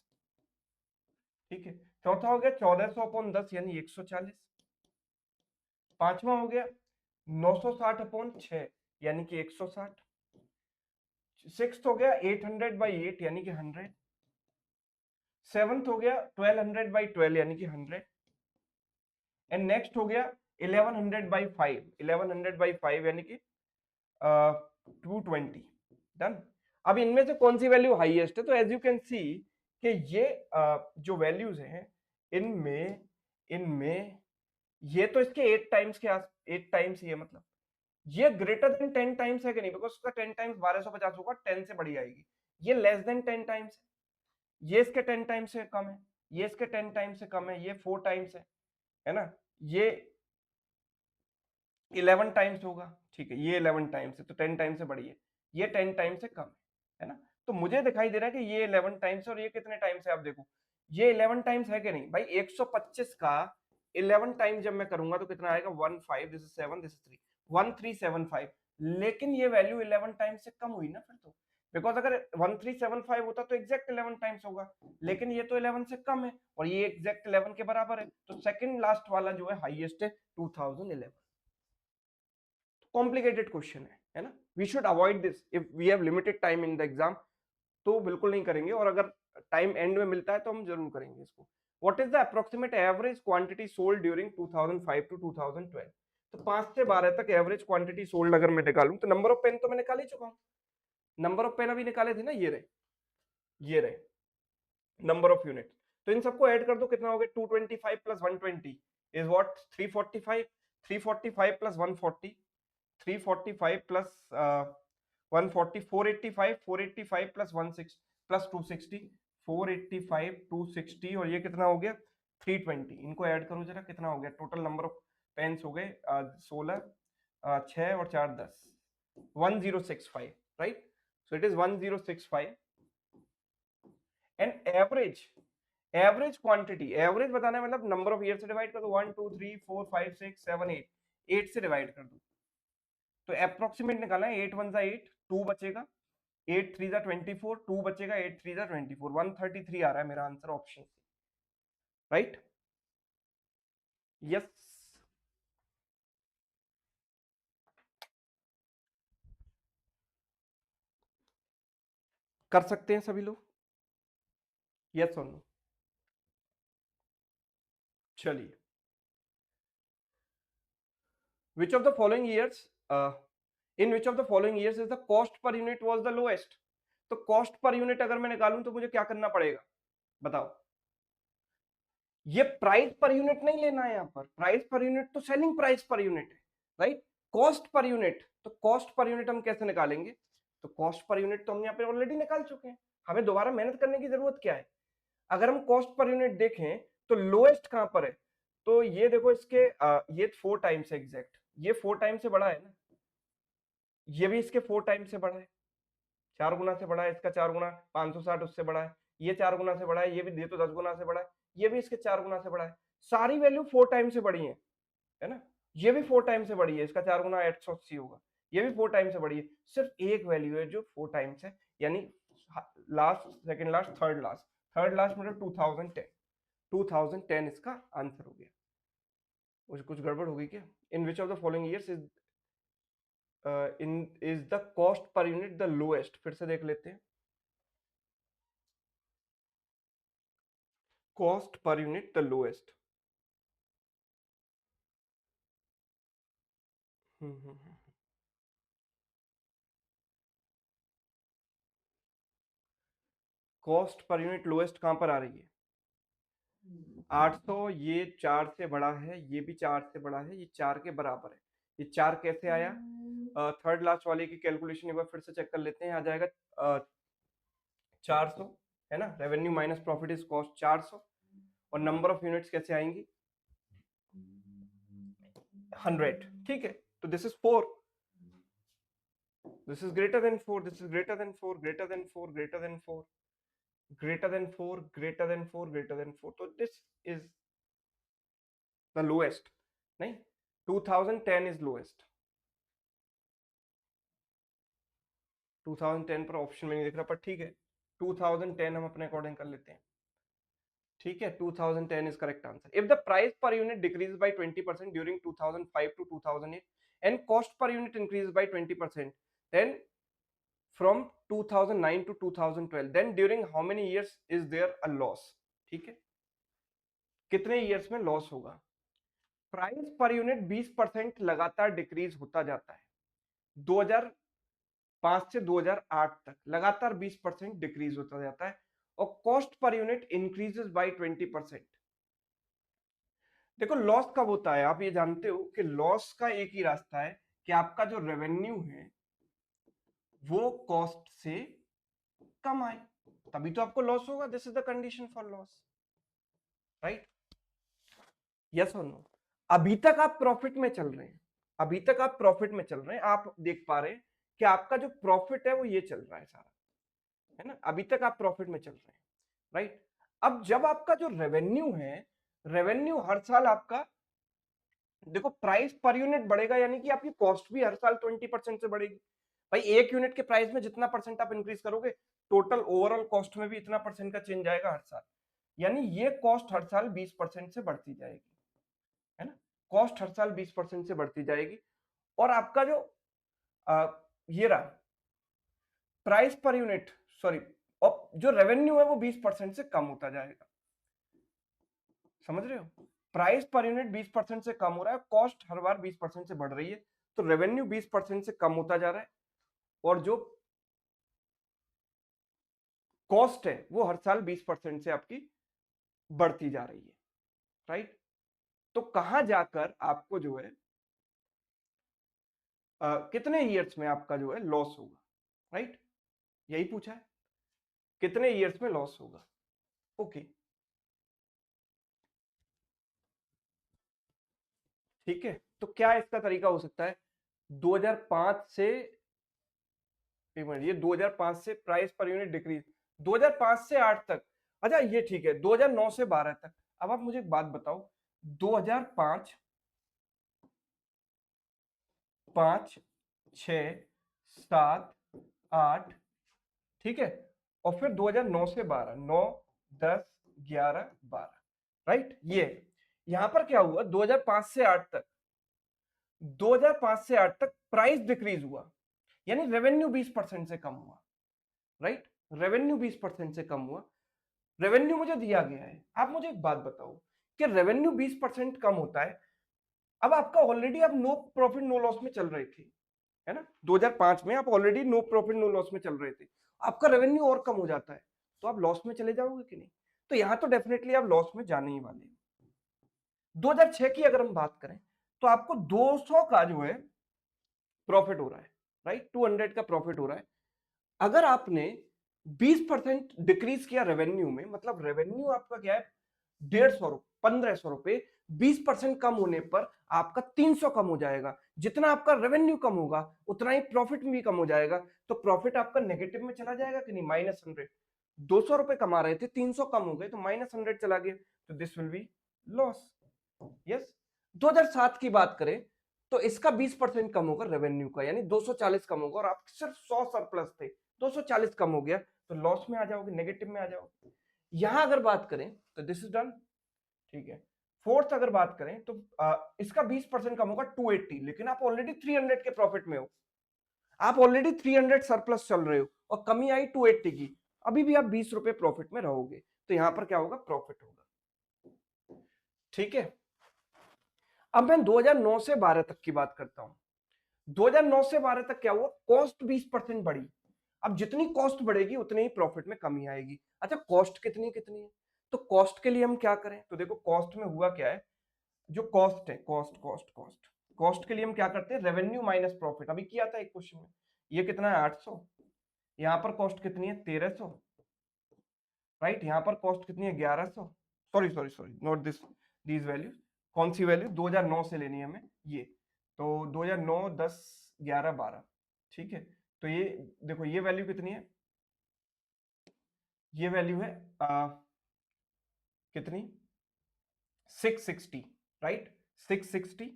ठीक है, चौथा हो गया 1400 अपॉन 10 यानी 140। पांचवा हो गया 960 अपॉन 6 यानी कि 160। सिक्स्थ हो गया 800 बाई 8 यानी कि 100। सेवंथ हो गया 1200 बाई 12 यानी कि 100। एंड नेक्स्ट हो गया 1100 बाई 5, 1100 बाई 5 यानी कि 220। डन। अब इनमें से कौन सी वैल्यू हाईएस्ट है, तो एज यू कैन सी कि ये जो वैल्यूज हैं इनमें इनमें ये तो इसके 8 टाइम्स के 8 टाइम्स ही है, मतलब ये ग्रेटर देन 10 टाइम्स है कि नहीं, बिकॉज उसका 10 टाइम्स 1250 होगा, 10 से बड़ी आएगी। ये लेस देन 10 टाइम्स है, ये इसके 10 टाइम्स से कम है, ये इसके 10 टाइम्स से कम है, ये 4 टाइम्स है ना, ये 11 टाइम्स होगा। ठीक है, ये 11 टाइम्स है तो 10 टाइम्स से बड़ी है, ये 10 टाइम्स से कम है ना। तो मुझे दिखाई दे रहा है कि ये 11 टाइम्स और ये कितने टाइम्स है, आप देखो ये 11 टाइम्स है कि नहीं भाई। 125 का 11 टाइम्स जब मैं करूंगा तो कितना आएगा, 15, दिस इज 7, दिस इज 3, 1375। लेकिन ये वैल्यू 11 टाइम्स से कम हुई ना फिर तो, बिकॉज अगर 1375 होता तो एग्जैक्ट 11 टाइम्स होगा, लेकिन ये तो 11 से कम है और ये एग्जैक्ट 11 के बराबर है। तो सेकंड लास्ट वाला जो है हाईएस्ट है 2011। कॉम्प्लिकेटेड क्वेश्चन है ना। We should avoid this if we have limited time in the exam, तो बिल्कुल नहीं करेंगे, और अगर टाइम एंड में मिलता है तो हम जरूर करेंगे इसको। What is the approximate average quantity sold during 2005 to 2012। तो 5 से 12 तक एवरेज क्वांटिटी सोल्ड अगर मैं निकालूं तो नंबर ऑफ पेन तो मैं निकाल ही चुका हूं। नंबर ऑफ पेन अभी निकाले थे ना, ये रहे नंबर ऑफ यूनिट। तो इन सबको ऐड कर दो, कितना हो गया 225 plus 120 is what 345, 345 plus 140, 345 plus 140 485, 485 plus 16 plus 260, 485 260 और ये कितना हो गया 320। इनको ऐड करो जरा, कितना हो गया टोटल नंबर ऑफ पेन्स हो गए 16, 6 और 4 10, 1065, right. So it is 1065 and average quantity, average बताना है मतलब नंबर ऑफ ईयर से डिवाइड कर दो, 1 2 3 4 5 6 7 8, 8 से डिवाइड कर दो, तो अप्रोक्सीमेट निकालना है, 8 1 जा 8, 2 बचेगा, 8 3 जा 24, 2 बचेगा, 8 3 जा 24, 133 आ रहा है मेरा answer option C, right. Yes, कर सकते हैं सभी लोग, यस और नो। चलिए, which of the following years in which of the following years is the cost per unit was the lowest? तो कॉस्ट पर यूनिट अगर मैं निकालूं तो मुझे क्या करना पड़ेगा बताओ। ये प्राइस पर यूनिट नहीं लेना है, यहाँ पर प्राइस पर यूनिट तो सेलिंग प्राइस पर यूनिट है, राइट। कॉस्ट पर यूनिट, तो कॉस्ट पर यूनिट हम कैसे निकालेंगे, तो कॉस्ट पर यूनिट तो हम यहाँ पे ऑलरेडी निकाल चुके हैं, हमें दोबारा मेहनत करने की जरूरत क्या है। अगर हम कॉस्ट पर यूनिट देखें तो लोएस्ट कहां पर है, तो ये देखो इसके ये 4 टाइम्स एग्जैक्ट, ये 4 टाइम से बड़ा है ना, ये भी इसके 4 टाइम से बड़ा है, 4 गुना से बड़ा है, इसका 4 गुना 560 उससे बड़ा है, ये 4 गुना से बड़ा है, ये भी ये तो 10 गुना से बड़ा है, ये भी इसके 4 गुना से बड़ा है, सारी वैल्यू 4 टाइम से बड़ी है ना। ये भी 4 टाइम से बड़ी है, इसका 4 गुना 880 होगा, ये भी 4 टाइम से बड़ी है, सिर्फ एक वैल्यू है जो 4 टाइम्स है, यानी last, second last, third last, third last मतलब 2010, 2010 इसका आंसर हो गया। मुझे कुछ गड़बड़ हो गई क्या। In which of the following years is the cost per unit the lowest, फिर से देख लेते हैं, cost per unit the lowest. Cost per unit lowest कहां पर आ रही है 800, ये 4 से बड़ा है, ये भी 4 से बड़ा है, ये 4 के बराबर है, ये 4 कैसे आया, थर्ड लास्ट वाले की कैलकुलेशन एक बार फिर से चेक कर लेते हैं, आ जाएगा 400 है ना, revenue minus profit is cost 400, और नंबर ऑफ यूनिट्स कैसे आएंगी 100, ठीक है, तो this is 4, this is greater than 4, this is greater than 4, greater than 4, greater than 4, greater than 4, greater than 4, greater than 4, तो this is the lowest, नहीं 2010 is lowest, 2010 पर option में नहीं दिख रहा, पर ठीक है 2010 हम अपने अकॉर्डिंग कर लेते हैं, ठीक है 2010 is correct answer. If the price per unit decreases by 20% during 2005 to 2008 and cost per unit increases by 20%, then from 2009 to 2012, then during how many years is there a loss, ठीक है, कितने years में loss होगा। Price per unit 20% लगातार decrease होता जाता है, 2005 से 2008 तक लगातार 20% डिक्रीज होता जाता है, और cost per unit increases by 20%। देखो लॉस कब होता है, आप ये जानते हो कि लॉस का एक ही रास्ता है कि आपका जो रेवेन्यू है वो कॉस्ट से कम आए, तभी तो आपको लॉस होगा, this is the condition for loss, right. Yes और नो। अभी तक आप प्रॉफिट में चल रहे हैं, अभी तक आप प्रॉफिट में चल रहे हैं, आप देख पा रहे हैं कि आपका जो प्रॉफिट है वो ये चल रहा है सारा, है ना, अभी तक आप प्रॉफिट में चल रहे हैं, राइट। अब जब आपका जो रेवेन्यू है, रेवेन्यू हर साल आपका, देखो प्राइस पर यूनिट बढ़ेगा यानी कि आपकी कॉस्ट भी हर साल 20% से बढ़ेगी, भाई एक यूनिट के प्राइस में जितना परसेंट आप इंक्रीज करोगे, टोटल ओवरऑल कॉस्ट में भी इतना परसेंट का चेंज आएगा हर साल, यानी ये कॉस्ट हर साल 20% से बढ़ती जाएगी, है ना, कॉस्ट हर साल 20% से बढ़ती जाएगी, और आपका जो ये रहा प्राइस पर यूनिट, सॉरी, और जो रेवेन्यू है वो 20% से कम होता जाएगा, समझ रहे हो, प्राइस पर यूनिट 20% से कम हो रहा है, कॉस्ट हर बार 20% से बढ़ रही है, तो रेवेन्यू 20% से कम होता जा रहा है, और जो कॉस्ट है वो हर साल 20% से आपकी बढ़ती जा रही है, राइट। तो कहां जाकर आपको जो है कितने ईयर्स में आपका जो है लॉस होगा, राइट, यही पूछा है, कितने ईयर्स में लॉस होगा। ओके, ठीक है। तो क्या इसका तरीका हो सकता है, 2005 से, एक मिनट, ये 2005 से प्राइस पर यूनिट डिक्रीज, 2005 से 8 तक, अच्छा ये ठीक है, 2009 से 12 तक। अब आप मुझे एक बात बताओ, 2005, 5, 6, 7, 8, ठीक है, और फिर 2009 से 12, 9, 10, 11, 12, राइट। ये यहां पर क्या हुआ, 2005 से 8 तक, 2005 से 8 तक प्राइस डिक्रीज हुआ, यानी रेवेन्यू 20% से कम हुआ, राइट, रेवेन्यू 20% से कम हुआ। रेवेन्यू मुझे दिया गया है, आप मुझे एक बात बताओ कि रेवेन्यू 20% कम होता है, अब आपका ऑलरेडी आप नो प्रॉफिट नो लॉस में चल रहे थे, है ना, 2005 में आप already no profit no loss में चल रहे थे, आपका रेवेन्यू और कम हो जाता है, तो आप लॉस में चले जाओगे कि नहीं, तो यहां तो डेफिनेटली आप लॉस में जाने ही वाले हैं। 2006 की अगर हम बात करें तो आपको 200 का जो है प्रॉफिट हो रहा है, राइट, 200 का प्रॉफिट हो रहा है। अगर आपने 20% डिक्रीज किया रेवेन्यू में, मतलब रेवेन्यू आपका क्या है, 150, 1500 रुपए, 20% कम होने पर आपका 300 कम हो जाएगा, जितना आपका रेवेन्यू कम होगा उतना ही प्रॉफिट भी कम हो जाएगा, तो प्रॉफिट आपका नेगेटिव में चला जाएगा कि नहीं, -100, 200 रुपए कमा रहे थे, 300 कम हो गए तो -100 चला गया, तो this will be loss, yes. 2007 की बात करें तो इसका 20% कम होगा रेवेन्यू का, यानी 240 कम होगा, और आप सिर्फ 100 सरप्लस थे, 240 कम हो गया, तो लॉस में आ जाओगे, नेगेटिव में आ जाओगे। यहां अगर बात करें तो दिस इज डन, ठीक है। फोर्थ अगर बात करें तो इसका 20% कम होगा 280, लेकिन आप ऑलरेडी 300 के प्रॉफिट में हो, आप ऑलरेडी 300 सरप्लस चल रहे हो, और कमी आई 280 की, अभी भी आप 20 रुपए प्रॉफिट में रहोगे, तो यहां पर क्या होगा, प्रॉफिट होगा, ठीक है। अब मैं 2009 से 12 तक की बात करता हूं, 2009 से 12 तक क्या हुआ, कॉस्ट 20% बढ़ी, अब जितनी कॉस्ट बढ़ेगी उतने ही प्रॉफिट में कमी आएगी। अच्छा, कॉस्ट कितनी कितनी है, तो कॉस्ट के लिए हम क्या करें, तो देखो कॉस्ट में हुआ क्या है, जो कॉस्ट है, कॉस्ट कॉस्ट कॉस्ट कॉस्ट के लिए हम क्या करते हैं, रेवेन्यू माइनस प्रॉफिट, अभी किया था एक क्वेश्चन में, ये कितना है 800, यहां पर कॉस्ट कितनी है 1300, राइट, यहां पर कॉस्ट कितनी है 1100, sorry sorry sorry, not this, these value, कौन सी वैल्यू, 2009 से लेनी है हमें ये, तो 2009, 10, 11, 12, ठीक है। तो ये देखो ये वैल्यू कितनी है, ये वैल्यू है कितनी, 660, राइट, 660,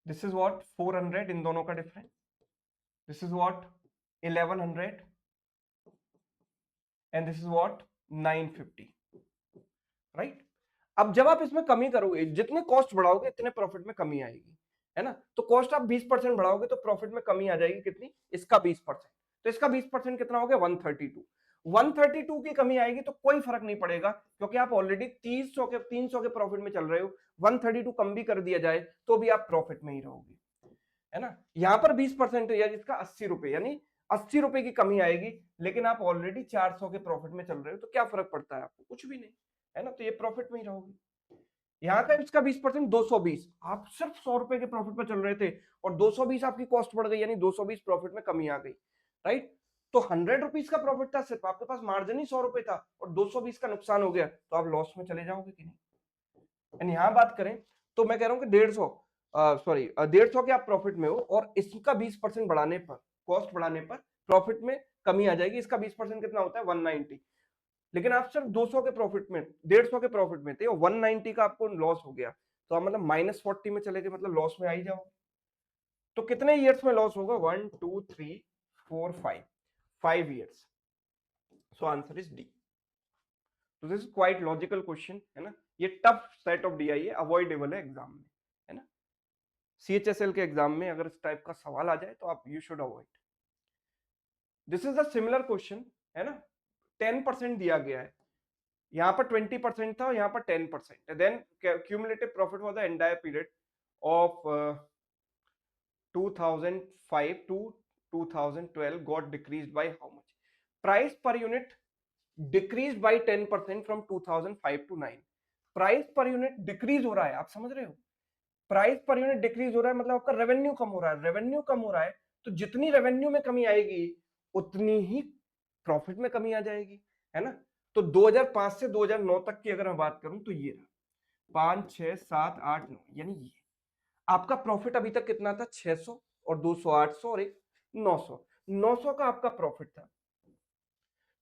दिस इज व्हाट 400, इन दोनों का difference, this is what 1100, and this is what 950, right. अब जब आप इसमें कमी करोगे, जितने कॉस्ट बढ़ाओगे इतने प्रॉफिट में कमी आएगी, है ना, तो कॉस्ट आप 20% बढ़ाओगे तो प्रॉफिट में कमी आ जाएगी कितनी, इसका 20%, तो इसका 20% कितना हो गया 132, 132 की कमी आएगी तो कोई फर्क नहीं पड़ेगा, क्योंकि आप ऑलरेडी 300 के प्रॉफिट में चल रहे हो, 132 कम भी कर दिया जाए तो भी आप प्रॉफिट में ही रहोगे, है ना। यहां पर 20% या जिसका 80 रुपए, यानी 80 रुपए की कमी आएगी, लेकिन आप ऑलरेडी 400 के प्रॉफिट में चल रहे हो, तो क्या फर्क पड़ता है आपको, कुछ भी नहीं, है ना, तो ये प्रॉफिट में ही रहोगे। यहाँ का इसका 20%, 220, आप सिर्फ 100 रुपए के प्रॉफिट पर चल रहे थे, और 220 आपकी कॉस्ट बढ़ गई, यानी 220 प्रॉफिट में कमी आ गई, राइट। तो 100 रुपीज का प्रॉफिट था, सिर्फ आपके पास मार्जिन ही 100 रुपए था, और 220 का नुकसान हो गया, तो आप लॉस में चले जाओगे कि नहीं। एंड यहाँ बात करें तो मैं कह रहा हूँ कि 150, सॉरी 150 के आप प्रॉफिट में हो, और इसका 20% बढ़ाने पर, कॉस्ट बढ़ाने पर प्रॉफिट में कमी आ जाएगी, इसका 20% कितना होता है 190, लेकिन आप सिर्फ 200 के प्रॉफिट में, 150 के प्रॉफिट में थे, और 190 का आपको लॉस हो गया, तो आप मतलब -40 में चले गए, मतलब लॉस में आ ही जाओ। तो कितने ईयर्स में लॉस होगा, 1, 2, 3, 4, 5, 5 years, so answer is D. तो this is quite logical question, है ना, ये tough set of D I है, अवॉइडेबल है एग्जाम में, है ना, सीएचएसएल के एग्जाम में अगर इस टाइप का सवाल आ जाए तो आप you should avoid. This is a similar question, है ना, 10% दिया गया है, यहाँ पर 20% था और यहाँ पर 10%, then cumulative profit for the entire period of 2005 to 2012 got decreased by how much, price per unit decrease by 10% from 2005 to 9। Price per unit decrease हो रहा है, आप समझ रहे हो, प्राइस पर यूनिट डिक्रीज हो रहा है मतलब आपका रेवेन्यू कम हो रहा है, रेवेन्यू कम हो रहा है तो जितनी रेवेन्यू में कमी आएगी उतनी ही प्रॉफिट में कमी आ जाएगी, है ना। तो 2005 से 2009 तक की अगर मैं बात करूं तो ये 5 6 7 8 9 यानी ये आपका प्रॉफिट अभी तक कितना था, 600 और 200 800 और एक 900, 900 का आपका प्रॉफिट था,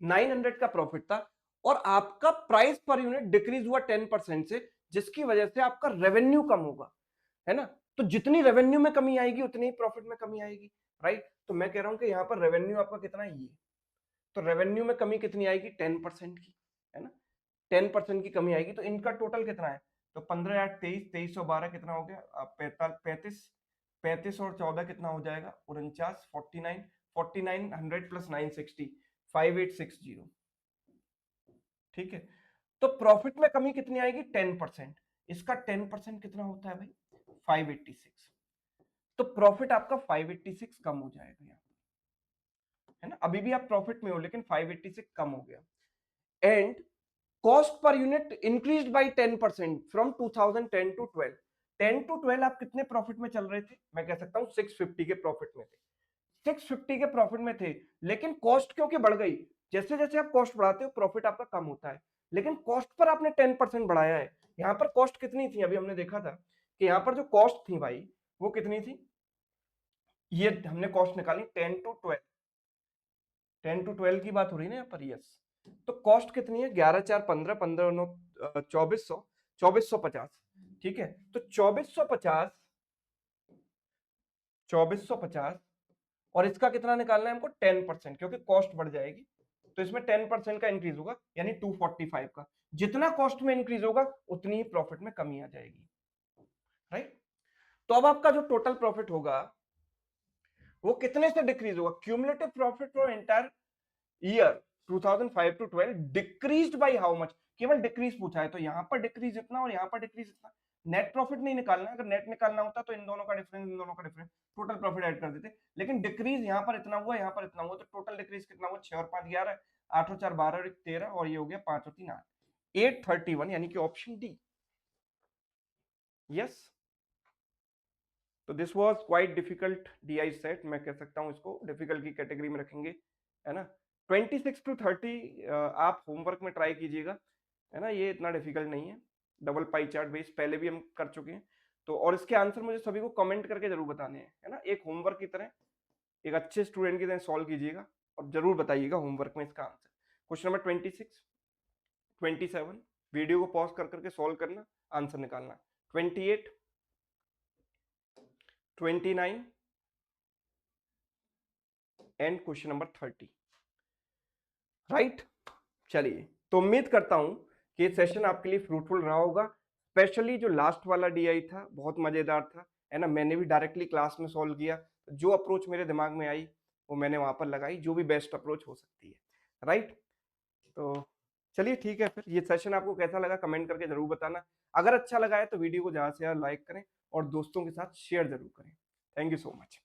900 का प्रॉफिट था और आपका प्राइस पर यूनिट डिक्रीज हुआ 10% से, जिसकी वजह से आपका रेवेन्यू कम होगा, है ना। तो जितनी रेवेन्यू में कमी आएगी उतनी ही प्रॉफिट में कमी आएगी, राइट। तो मैं कह रहा हूं कि यहाँ पर रेवेन्यू आपका कितना है, ये तो रेवेन्यू में कमी कितनी आएगी, 10% की, है ना, 10% की कमी आएगी। तो इनका टोटल कितना है, तो 15 8 23 23 और 12 कितना हो गया, 35 35 और 14 कितना हो जाएगा, 49 49 4900 प्लस 960 5860, ठीक है। तो प्रॉफिट में कमी कितनी आएगी, 10%, इसका 10% कितना होता है भाई, 586, तो प्रॉफिट आपका 586 कम हो जाएगा यहाँ, है ना। अभी भी आप प्रॉफिट में हो लेकिन 586 कम हो गया। And cost per unit increased by 10% फ्रॉम 2010 टू 12। 10 टू 12 आप कितने प्रॉफिट में चल रहे थे, मैं कह सकता हूं 650 के प्रॉफिट में थे, 650 के प्रॉफिट में थे, लेकिन कॉस्ट क्योंकि बढ़ गई, जैसे जैसे आप कॉस्ट बढ़ाते हो प्रॉफिट आपका कम होता है, लेकिन कॉस्ट पर आपने 10% बढ़ाया है। यहां पर कॉस्ट कितनी थी, अभी हमने देखा था कि यहां पर जो कॉस्ट थी भाई वो कितनी थी, ये हमने कॉस्ट निकाली 10 टू 12, 10 टू 12 की बात हो रही है ना यहाँ पर, यस। तो कॉस्ट कितनी है, 11 4 15 15 9 2400 2450, ठीक है। तो 2450 2450 और इसका कितना निकालना है हमको, 10%, क्योंकि कॉस्ट बढ़ जाएगी तो इसमें 10% का इंक्रीज होगा यानी 245 का, जितना कॉस्ट में इंक्रीज होगा उतनी ही प्रॉफिट में कमी आ जाएगी, राइट। तो अब आपका जो टोटल प्रॉफिट होगा वो कितने से डिक्रीज होगा, cumulative profit for entire year 2005 to 12 decreased by how much, केवल डिक्रीज पूछा है तो यहां पर डिक्रीज इतना और यहां पर डिक्रीज इतना, नेट प्रॉफिट नहीं निकालना, अगर नेट निकालना होता तो इन दोनों का डिफरेंस इन दोनों का डिफरेंस टोटल प्रॉफिट ऐड कर देते, लेकिन डिक्रीज यहां पर इतना हुआ यहां पर इतना हुआ, तो टोटल डिक्रीज कितना हुआ, 6 और 5 11, 8 और 4 12 और 1 13 और ये हो गया 5 और 3 8, 831 यानी कि ऑप्शन डी, यस। तो this was quite difficult DI set, मैं कह सकता हूं इसको डिफिकल्ट की कैटेगरी में रखेंगे, है ना। 26 टू 30 आप होमवर्क में ट्राई कीजिएगा, है ना, ये इतना डिफिकल्ट नहीं है, डबल पाई चार्ट बेस पहले भी हम कर चुके हैं। तो और इसके आंसर मुझे सभी को कमेंट करके जरूर बताने हैं, है ना, एक होमवर्क की तरह, एक अच्छे स्टूडेंट की तरह सॉल्व कीजिएगा और जरूर बताइएगा होमवर्क में इसका आंसर। क्वेश्चन नंबर 26 27 वीडियो को पॉज कर करके सॉल्व करना, आंसर निकालना, 28 29 एंड क्वेश्चन नंबर 30, राइट। चलिए, तो उम्मीद करता हूं कि ये सेशन आपके लिए फ्रूटफुल रहा होगा, स्पेशली जो लास्ट वाला डीआई था बहुत मजेदार था, है ना, मैंने भी डायरेक्टली क्लास में सॉल्व किया, जो अप्रोच मेरे दिमाग में आई वो मैंने वहां पर लगाई, जो भी बेस्ट अप्रोच हो सकती है, राइट। तो चलिए ठीक है, फिर ये सेशन आपको कैसा लगा कमेंट करके जरूर बताना, अगर अच्छा लगा है तो वीडियो को ज्यादा से ज्यादा लाइक करें और दोस्तों के साथ शेयर जरूर करें। Thank you so much.